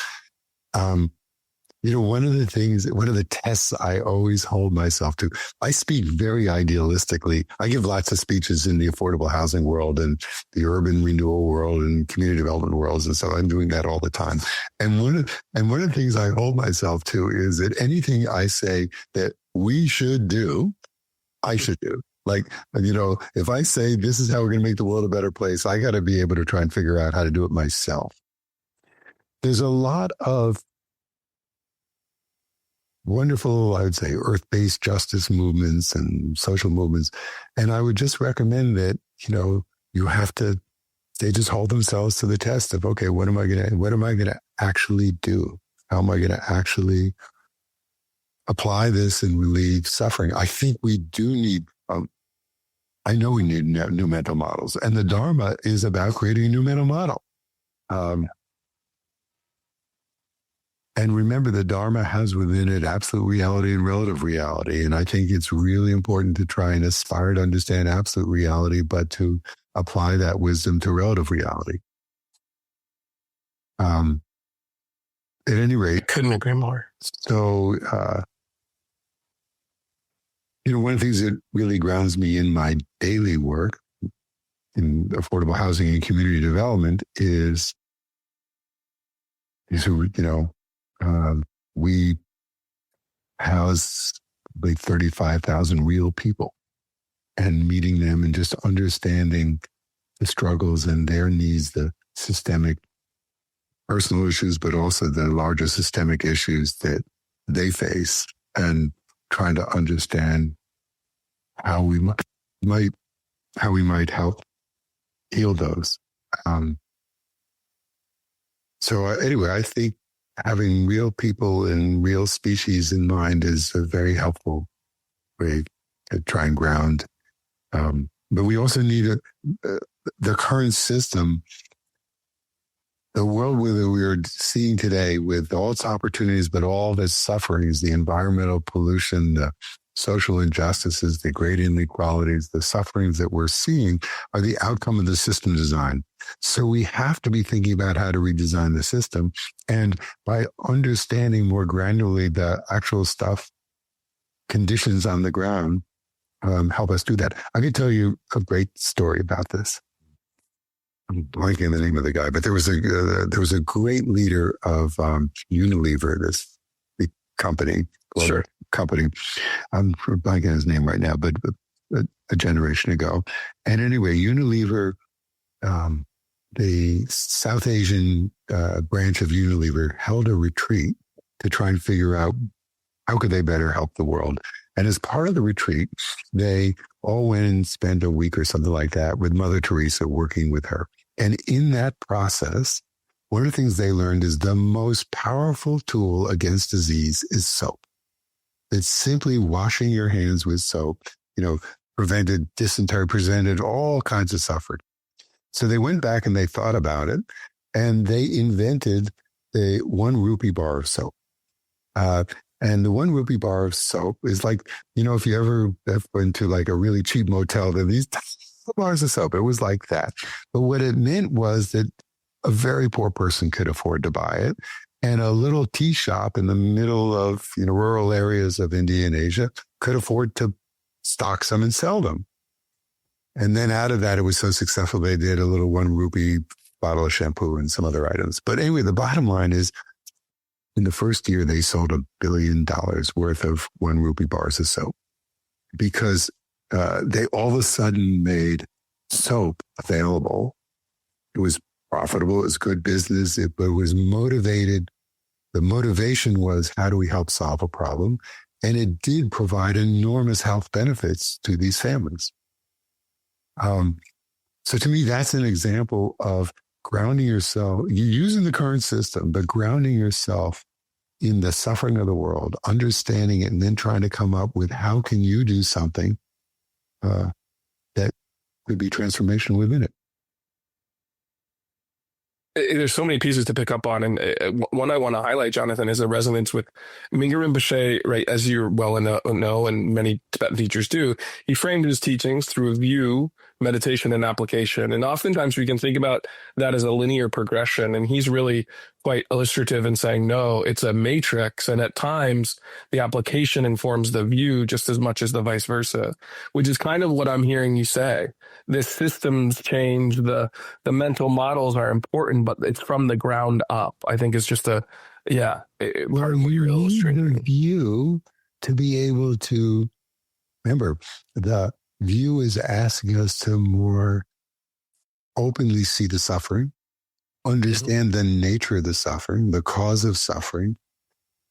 One of the tests I always hold myself to, I speak very idealistically. I give lots of speeches in the affordable housing world and the urban renewal world and community development worlds. And so I'm doing that all the time. And one of the things I hold myself to is that anything I say that we should do, I should do. Like, if I say this is how we're going to make the world a better place, I got to be able to try and figure out how to do it myself. There's a lot of wonderful, I would say, earth-based justice movements and social movements. And I would just recommend that, they just hold themselves to the test of, okay, what am I going to actually do? How am I going to actually apply this and relieve suffering? I think we do need, I know we need new mental models. And the Dharma is about creating a new mental model. And remember, the Dharma has within it absolute reality and relative reality. And I think it's really important to try and aspire to understand absolute reality, but to apply that wisdom to relative reality. At any rate. Couldn't agree more. So, one of the things that really grounds me in my daily work in affordable housing and community development is we house like 35,000 real people, and meeting them and just understanding the struggles and their needs, the systemic personal issues, but also the larger systemic issues that they face, and trying to understand how we might help heal those. Anyway, I think having real people and real species in mind is a very helpful way to try and ground. But we also need the current system, the world that we are seeing today with all its opportunities, but all of its sufferings, the environmental pollution, the social injustices, the great inequalities, the sufferings that we're seeing are the outcome of the system design. So we have to be thinking about how to redesign the system. And by understanding more granularly the actual conditions on the ground, help us do that. I can tell you a great story about this. I'm blanking the name of the guy, but there was a great leader of Unilever, this big company, global company. I'm blanking his name right now, but a generation ago. And anyway, Unilever, the South Asian branch of Unilever, held a retreat to try and figure out how could they better help the world. And as part of the retreat, they all went and spent a week or something like that with Mother Teresa, working with her. And in that process, one of the things they learned is the most powerful tool against disease is soap. It's simply washing your hands with soap, prevented dysentery, prevented all kinds of suffering. So they went back and they thought about it, and they invented the 1 rupee bar of soap. And the 1 rupee bar of soap is like, if you ever went to like a really cheap motel, there are these bars of soap. It was like that. But what it meant was that a very poor person could afford to buy it. And a little tea shop in the middle of rural areas of India and Asia could afford to stock some and sell them. And then out of that, it was so successful, they did a little 1 rupee bottle of shampoo and some other items. But anyway, the bottom line is, in the first year, they sold $1 billion worth of 1 rupee bars of soap, because they all of a sudden made soap available. It was profitable. It was good business. But it was motivated. The motivation was, how do we help solve a problem? And it did provide enormous health benefits to these families. So to me, that's an example of grounding yourself, using the current system, but grounding yourself in the suffering of the world, understanding it, and then trying to come up with how can you do something that could be transformational within it. There's so many pieces to pick up on. And one I want to highlight, Jonathan, is a resonance with Mingyur Rinpoche, right? As you well know, and many Tibetan teachers do, he framed his teachings through a view meditation and application. And oftentimes we can think about that as a linear progression. And he's really quite illustrative in saying, no, it's a matrix. And at times the application informs the view just as much as the vice versa, which is kind of what I'm hearing you say. The systems change, the mental models are important, but it's from the ground up. I think it's just part of what you're illustrating. The view to be able to, remember, the view is asking us to more openly see the suffering, understand the nature of the suffering, the cause of suffering.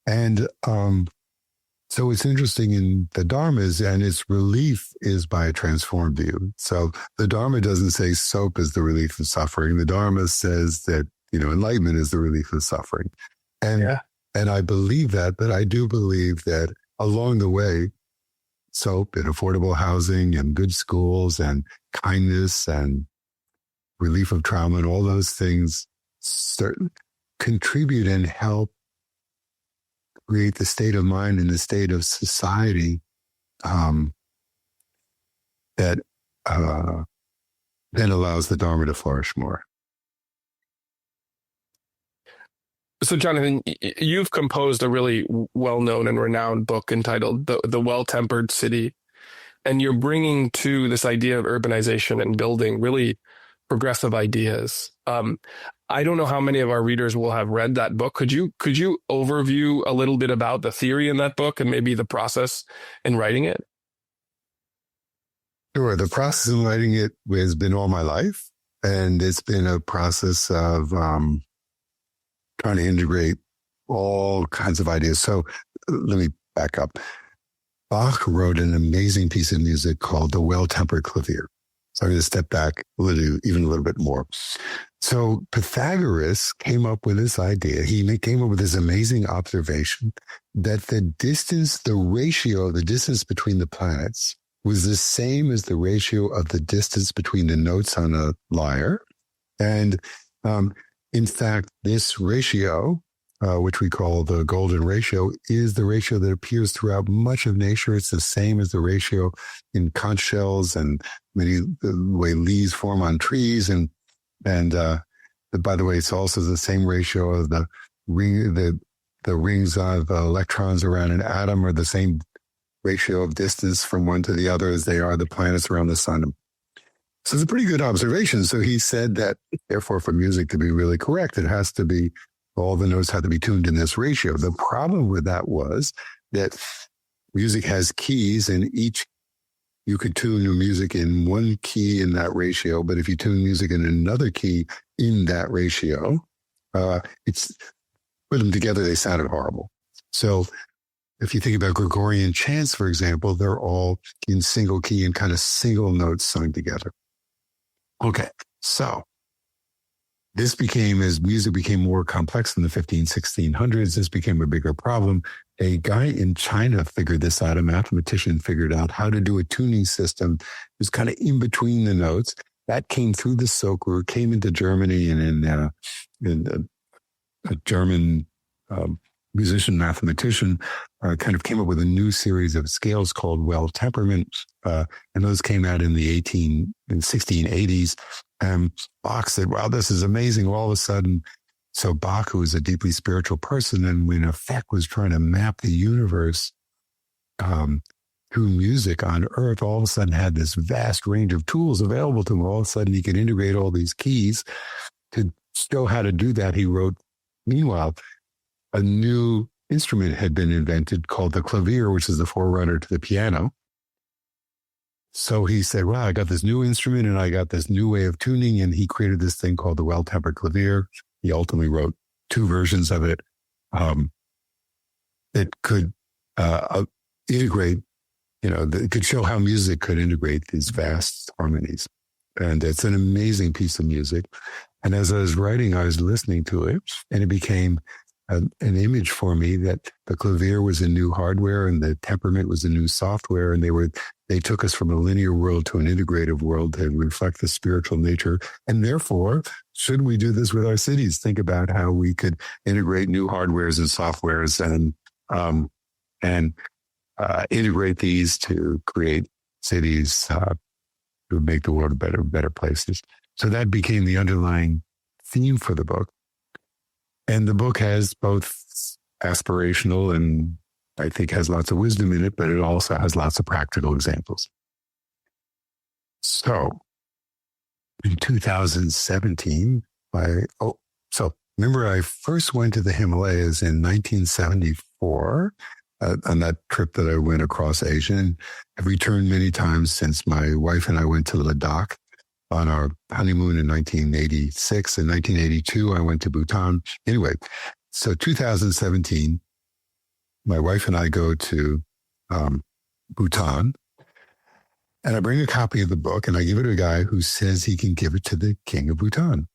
And so it's interesting in the Dharmas, and its relief is by a transformed view. So the Dharma doesn't say soap is the relief of suffering. The Dharma says that, enlightenment is the relief of suffering. And I believe that, but I do believe that along the way, soap and affordable housing and good schools and kindness and relief of trauma and all those things contribute and help create the state of mind and the state of society that then allows the Dharma to flourish more. So, Jonathan, you've composed a really well-known and renowned book entitled The Well-Tempered City, and you're bringing to this idea of urbanization and building really progressive ideas. I don't know how many of our readers will have read that book. Could you overview a little bit about the theory in that book and maybe the process in writing it? Sure. The process in writing it has been all my life, and it's been a process of trying to integrate all kinds of ideas. So let me back up. Bach wrote an amazing piece of music called The Well-Tempered Clavier. So I'm going to step back even a little bit more. So Pythagoras came up with this idea. He came up with this amazing observation that the ratio of the distance between the planets was the same as the ratio of the distance between the notes on a lyre. And in fact, this ratio, which we call the golden ratio, is the ratio that appears throughout much of nature. It's the same as the ratio in conch shells and the way leaves form on trees. And by the way, it's also the same ratio of the rings of electrons around an atom are the same ratio of distance from one to the other as they are the planets around the sun. So it's a pretty good observation. So he said that, therefore, for music to be really correct, all the notes had to be tuned in this ratio. The problem with that was that music has keys, and you could tune your music in one key in that ratio, but if you tune music in another key in that ratio, put them together, they sounded horrible. So if you think about Gregorian chants, for example, they're all in single key and kind of single notes sung together. Okay, so this became, as music became more complex in the 1600s, this became a bigger problem. A guy in China figured this out, a mathematician figured out how to do a tuning system. It was kind of in between the notes. That came through the Silk Road, came into Germany, and a German musician, mathematician, kind of came up with a new series of scales called well-temperament, and those came out in the 1680s. And Bach said, wow, this is amazing. All of a sudden, so Bach, who was a deeply spiritual person and in effect was trying to map the universe through music on earth, all of a sudden had this vast range of tools available to him. All of a sudden he could integrate all these keys. To show how to do that, he wrote, meanwhile, a new instrument had been invented called the clavier, which is the forerunner to the piano. So he said, well, I got this new instrument and I got this new way of tuning. And he created this thing called the well-tempered clavier. He ultimately wrote two versions of it that could integrate, that could show how music could integrate these vast harmonies. And it's an amazing piece of music. And as I was writing, I was listening to it, and it became an image for me that the clavier was a new hardware and the temperament was a new software. And they took us from a linear world to an integrative world to reflect the spiritual nature. And therefore, should we do this with our cities? Think about how we could integrate new hardwares and softwares and integrate these to create cities would make the world a better place. So that became the underlying theme for the book. And the book has both aspirational and I think has lots of wisdom in it, but it also has lots of practical examples. So in 2017, remember I first went to the Himalayas in 1974 on that trip that I went across Asia, and I've returned many times since. My wife and I went to Ladakh on our honeymoon in 1986. In 1982, I went to Bhutan. Anyway, so 2017, my wife and I go to Bhutan, and I bring a copy of the book, and I give it to a guy who says he can give it to the king of Bhutan.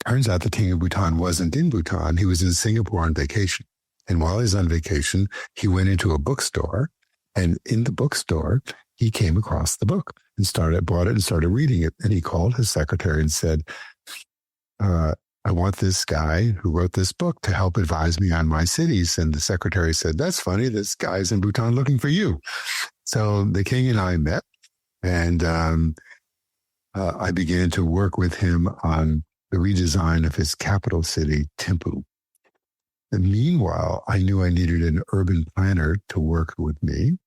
Turns out the king of Bhutan wasn't in Bhutan. He was in Singapore on vacation. And while he was on vacation, he went into a bookstore, and in the bookstore, he came across the book and bought it and started reading it. And he called his secretary and said, I want this guy who wrote this book to help advise me on my cities. And the secretary said, that's funny. This guy's in Bhutan looking for you. So the king and I met, and I began to work with him on the redesign of his capital city, Thimphu. And meanwhile, I knew I needed an urban planner to work with me.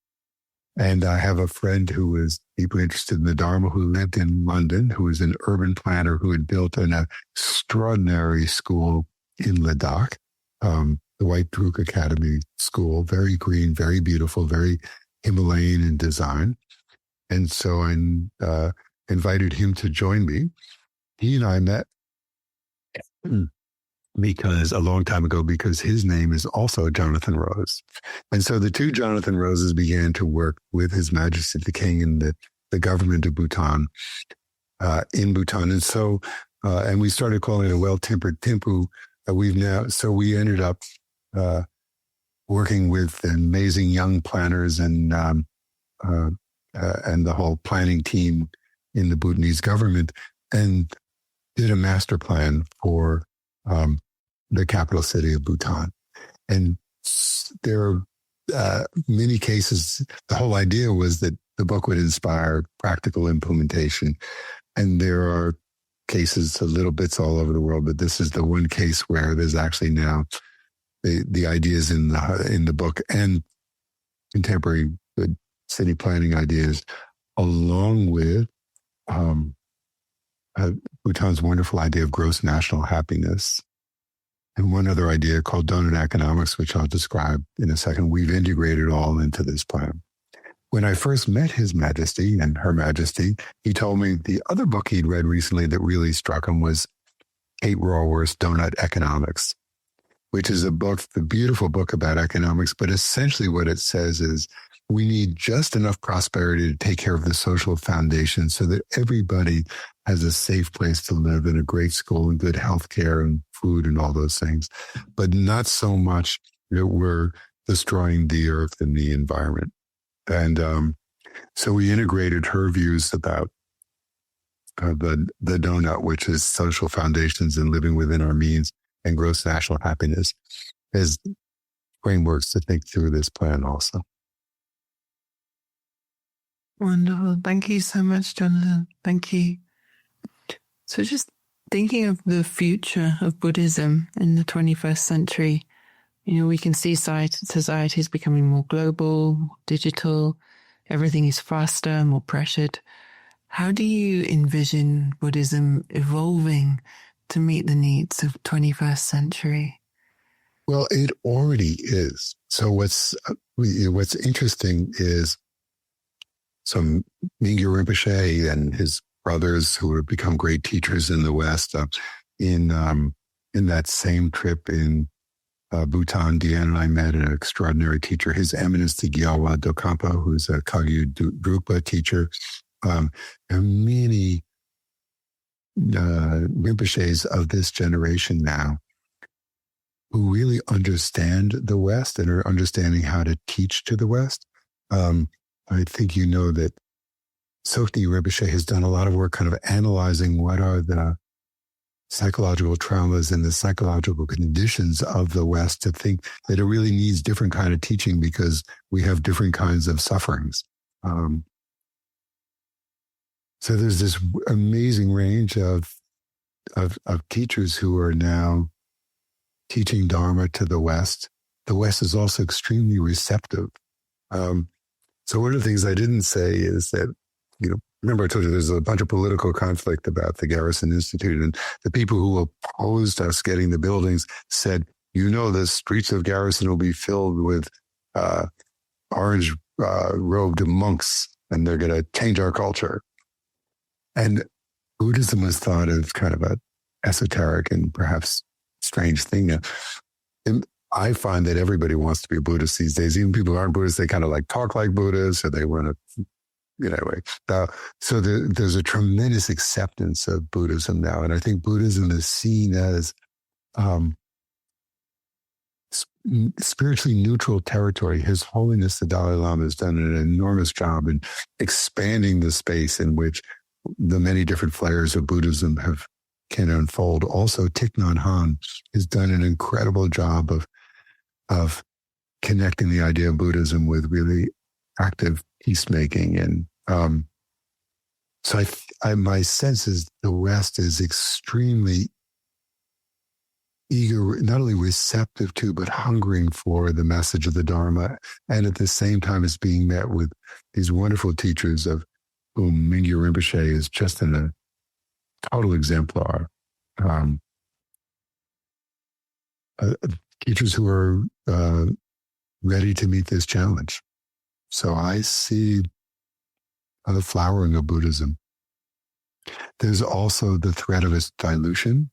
And I have a friend who was deeply interested in the Dharma, who lived in London, who was an urban planner who had built an extraordinary school in Ladakh, the White Druk Academy School, very green, very beautiful, very Himalayan in design. And so I invited him to join me. He and I met a long time ago, because his name is also Jonathan Rose. And so the two Jonathan Roses began to work with His Majesty the King and the government of Bhutan, in Bhutan. And so, and we started calling it a well-tempered Thimphu. We ended up working with amazing young planners and the whole planning team in the Bhutanese government, and did a master plan for the capital city of Bhutan. And there are many cases. The whole idea was that the book would inspire practical implementation. And there are cases, little bits all over the world, but this is the one case where there's actually now the ideas in the book and contemporary good city planning ideas, along with Bhutan's wonderful idea of gross national happiness. And one other idea called donut economics, which I'll describe in a second. We've integrated all into this plan. When I first met His Majesty and Her Majesty, he told me the other book he'd read recently that really struck him was Kate Raworth's Donut Economics, which is a beautiful book about economics. But essentially what it says is we need just enough prosperity to take care of the social foundation so that everybody has a safe place to live and a great school and good health care and food and all those things, but not so much that we're destroying the earth and the environment. And so we integrated her views about the donut, which is social foundations and living within our means, and gross national happiness, as frameworks to think through this plan also. Wonderful. Thank you so much, Jonathan. Thank you. So just thinking of the future of Buddhism in the 21st century, we can see society is becoming more global, digital. Everything is faster, more pressured. How do you envision Buddhism evolving to meet the needs of 21st century? Well, it already is. So what's interesting is Mingyur Rinpoche and his brothers, who have become great teachers in the West, in that same trip in Bhutan, Deanne and I met an extraordinary teacher, His Eminence the Gyalwa Dokampa, who's a Kagyu Drukpa teacher. There are many Rinpoches of this generation now who really understand the West and are understanding how to teach to the West. I think you know that Sokti Rinpoche has done a lot of work kind of analyzing what are the psychological traumas and the psychological conditions of the West, to think that it really needs different kind of teaching because we have different kinds of sufferings. So there's this amazing range of teachers who are now teaching Dharma to the West. The West is also extremely receptive. So one of the things I didn't say is that, remember I told you there's a bunch of political conflict about the Garrison Institute, and the people who opposed us getting the buildings said, the streets of Garrison will be filled with orange robed monks, and they're going to change our culture. And Buddhism was thought of kind of a esoteric and perhaps strange thing. And I find that everybody wants to be a Buddhist these days. Even people who aren't Buddhists, they kind of like talk like Buddhists, or they want to, anyway. So there's a tremendous acceptance of Buddhism now. And I think Buddhism is seen as spiritually neutral territory. His Holiness the Dalai Lama has done an enormous job in expanding the space in which the many different flavors of Buddhism can unfold. Also, Thich Nhat Hanh has done an incredible job of connecting the idea of Buddhism with really active peacemaking. And so my sense is the West is extremely eager, not only receptive to, but hungering for the message of the Dharma. And at the same time, it's being met with these wonderful teachers of whom Mingyur Rinpoche is just a total exemplar. Teachers who are ready to meet this challenge. So I see the flowering of Buddhism. There's also the threat of its dilution.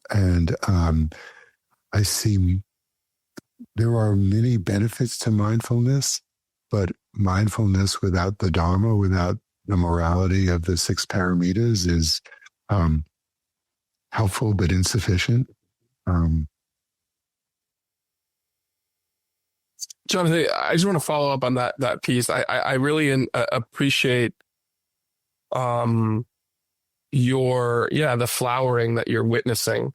And I see there are many benefits to mindfulness, but mindfulness without the Dharma, without the morality of the 6 paramitas is helpful but insufficient. Jonathan, I just want to follow up on that piece. I really appreciate the flowering that you're witnessing.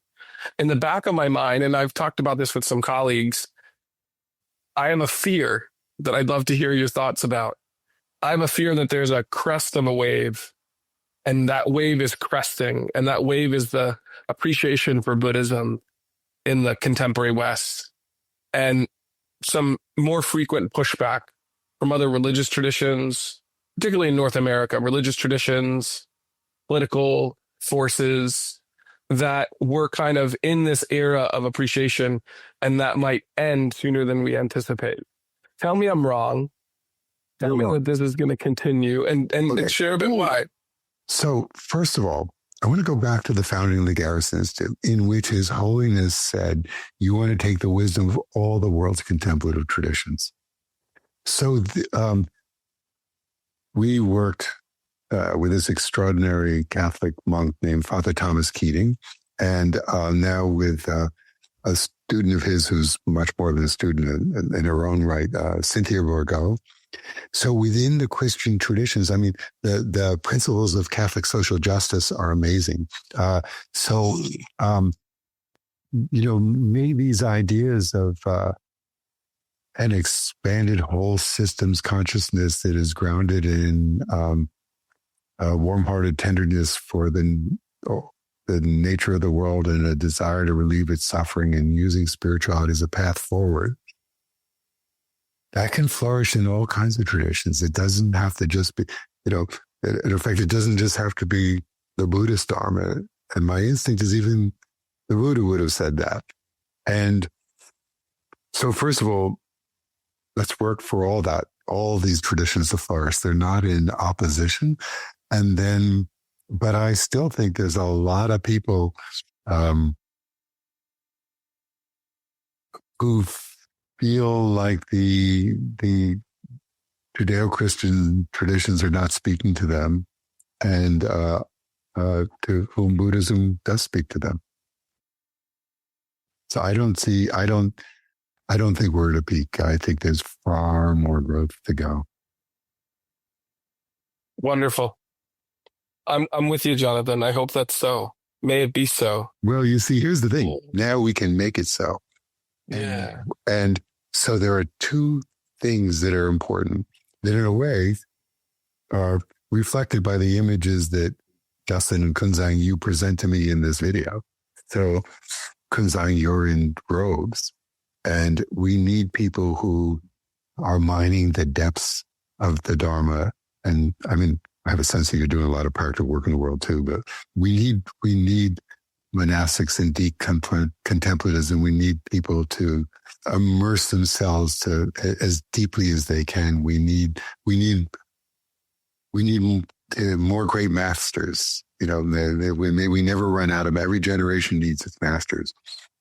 In the back of my mind, and I've talked about this with some colleagues, I am a fear that I'd love to hear your thoughts about. I have a fear that there's a crest of a wave, and that wave is cresting, and that wave is the appreciation for Buddhism in the contemporary West, and some more frequent pushback from other religious traditions, particularly in North America, religious traditions, political forces that we're kind of in this era of appreciation, and that might end sooner than we anticipate. Tell me I'm wrong. Tell me that this is going to continue, and share a bit why. So first of all, I want to go back to the founding of the Garrison Institute, in which His Holiness said, you want to take the wisdom of all the world's contemplative traditions. So we worked with this extraordinary Catholic monk named Father Thomas Keating, and now with a student of his who's much more than a student in her own right, Cynthia Bourgault. So within the Christian traditions, I mean, the principles of Catholic social justice are amazing. Maybe these ideas of an expanded whole systems consciousness that is grounded in warm-hearted tenderness for the nature of the world and a desire to relieve its suffering and using spirituality as a path forward, that can flourish in all kinds of traditions. It doesn't have to just be, in fact, it doesn't just have to be the Buddhist Dharma. And my instinct is even the Buddha would have said that. And so first of all, let's work for all these traditions to flourish. They're not in opposition. And then, but I still think there's a lot of people who feel like the Judeo-Christian traditions are not speaking to them, and to whom Buddhism does speak to them. So I don't think we're at a peak. I think there's far more growth to go. Wonderful. I'm with you, Jonathan. I hope that's so. May it be so. Well, you see, here's the thing. Now we can make it so. Yeah. And so there are two things that are important that in a way are reflected by the images that Justin and Kunsang, you present to me in this video. So Kunsang, you're in robes, and we need people who are mining the depths of the Dharma. And I mean, I have a sense that you're doing a lot of practical work in the world too, but we need monastics and deep contemplatives, and we need people to immerse themselves to as deeply as they can. We need more great masters. You know, we never run out of. Every generation needs its masters.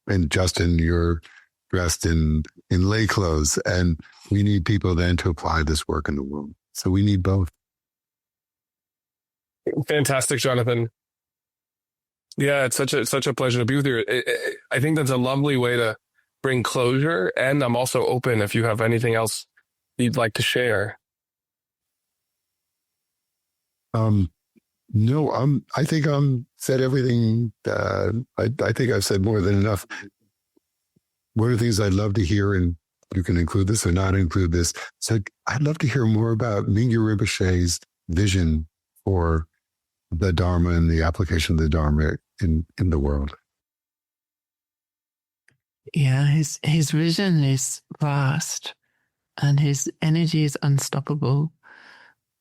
And Justin, you're dressed in lay clothes, and we need people then to apply this work in the world. So we need both. Fantastic, Jonathan. Yeah, it's such a pleasure to be with you. I think that's a lovely way to bring closure, and I'm also open if you have anything else you'd like to share. No, I think I'm said everything. I think I've said more than enough. One of the things I'd love to hear, and you can include this or not include this, so I'd love to hear more about Mingyur Rinpoche's vision for the Dharma and the application of the Dharma in the world. Yeah, his vision is vast and his energy is unstoppable.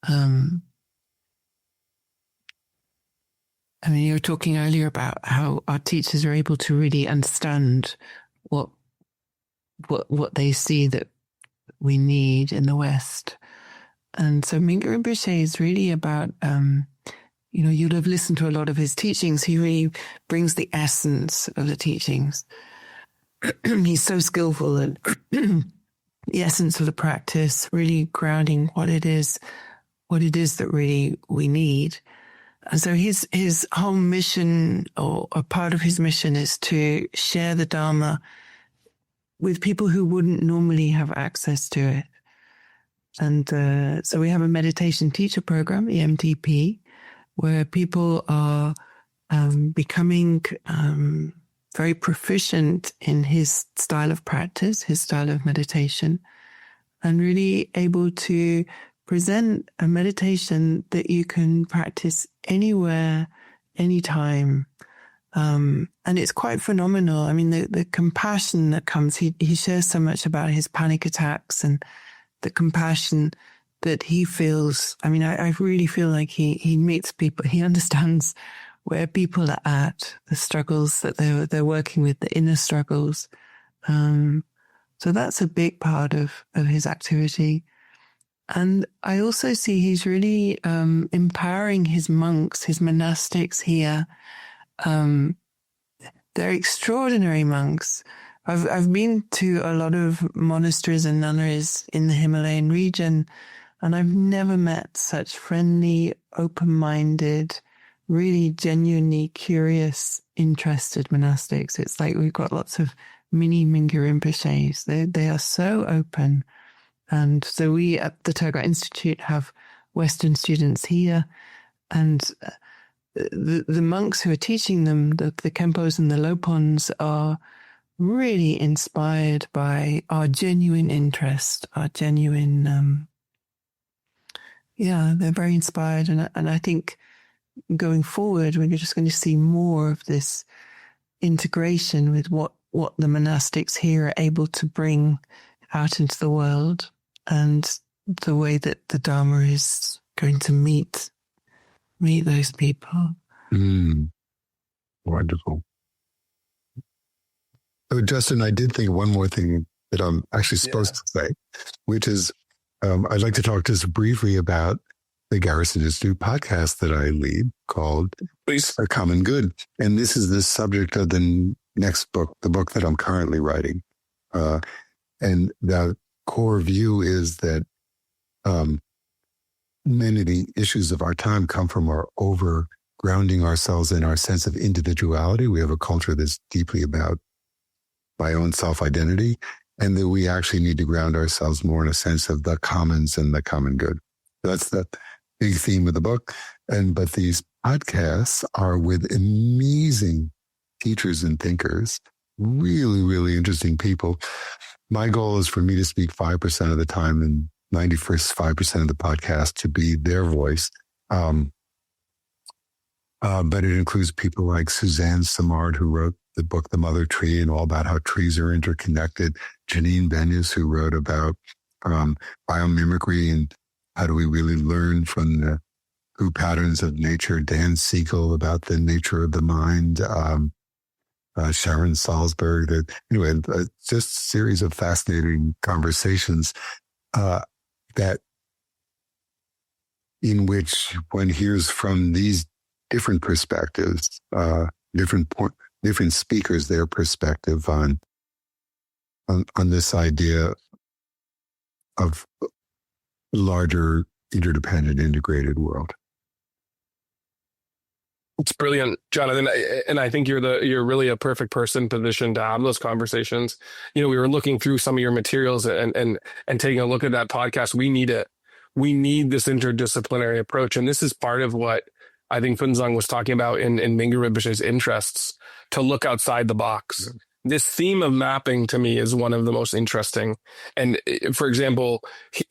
I mean, you were talking earlier about how our teachers are able to really understand what they see that we need in the West. And so Mingyur Rinpoche is really about, you'll have listened to a lot of his teachings. He really brings the essence of the teachings. He's so skillful at the essence of the practice, really grounding what it is that really we need. And so his whole mission, or a part of his mission, is to share the Dharma with people who wouldn't normally have access to it. And so we have a meditation teacher program, EMTP, where people are becoming very proficient in his style of practice, his style of meditation, and really able to present a meditation that you can practice anywhere, anytime. And it's quite phenomenal. I mean, the compassion that comes, he shares so much about his panic attacks and the compassion that he feels. I mean, I really feel like he meets people. He understands where people are at, the struggles that they're working with, the inner struggles. So that's a big part of his activity. And I also see he's really empowering his monks, his monastics here. They're extraordinary monks. I've been to a lot of monasteries and nunneries in the Himalayan region, and I've never met such friendly, open-minded, really genuinely curious, interested monastics. It's like we've got lots of mini Mingyur Rinpoches. They are so open. And so we at the Terga Institute have Western students here, and the monks who are teaching them, the Khenpos and the Lopons, are really inspired by our genuine interest, our genuine, they're very inspired. And I think going forward, we're just going to see more of this integration with what the monastics here are able to bring out into the world, and the way that the Dharma is going to meet those people. Wonderful. So, Justin, I did think one more thing that I'm actually supposed to say, which is I'd like to talk just briefly about the Garrison Institute podcast that I lead called Please. A Common Good. And this is the subject of the next book, the book that I'm currently writing. And the core view is that many of the issues of our time come from our over-grounding ourselves in our sense of individuality. We have a culture that's deeply about my own self-identity, and that we actually need to ground ourselves more in a sense of the commons and the common good. That's the big theme of the book. But these podcasts are with amazing teachers and thinkers, really, really interesting people. My goal is for me to speak 5% of the time and 95% of the podcast to be their voice. But it includes people like Suzanne Simard, who wrote the book The Mother Tree and all about how trees are interconnected. Janine Benyus, who wrote about biomimicry and how do we really learn from the true patterns of nature. Dan Siegel about the nature of the mind. Sharon Salzberg. Anyway, just a series of fascinating conversations that in which one hears from these different perspectives, different speakers, their perspective on this idea of a larger, interdependent, integrated world. It's brilliant, Jonathan, and I think you're really a perfect person positioned to have those conversations. We were looking through some of your materials and taking a look at that podcast. We need it. We need this interdisciplinary approach, and this is part of what I think Kunsang was talking about in Mingyur Rinpoche's interests, to look outside the box. Yeah. This theme of mapping to me is one of the most interesting. And for example,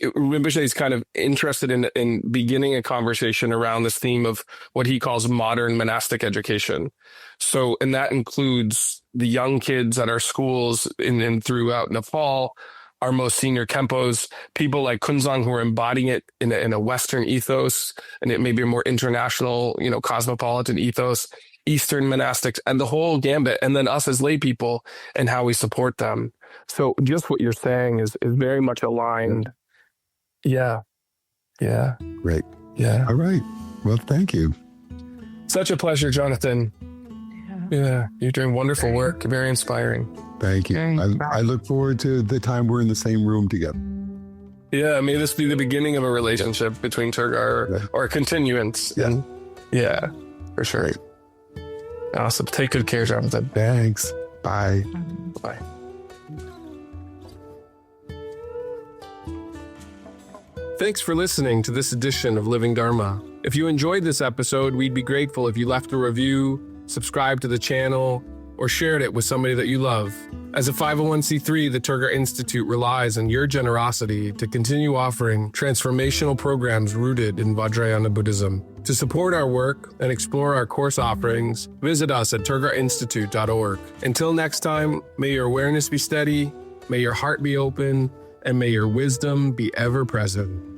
Rinpoche is kind of interested in beginning a conversation around this theme of what he calls modern monastic education. So, and that includes the young kids at our schools and throughout Nepal, our most senior Khenpos, people like Kunsang who are embodying it in a Western ethos, and it may be a more international, cosmopolitan ethos, Eastern monastics, and the whole gambit, and then us as lay people and how we support them. So just what you're saying is very much aligned. Yeah. Great. Yeah. All right. Well, thank you. Such a pleasure, Jonathan. Yeah. You're doing wonderful work. Very inspiring. Thank you. I look forward to the time we're in the same room together. Yeah. May this be the beginning of a relationship between Turgar or a continuance. Yeah. And yeah, for sure. Great. Awesome. Take good care, Jonathan. Thanks. Bye. Bye. Thanks for listening to this edition of Living Dharma. If you enjoyed this episode, we'd be grateful if you left a review, subscribed to the channel, or shared it with somebody that you love. As a 501c3, the Turgar Institute relies on your generosity to continue offering transformational programs rooted in Vajrayana Buddhism. To support our work and explore our course offerings, visit us at turgarinstitute.org. Until next time, may your awareness be steady, may your heart be open, and may your wisdom be ever present.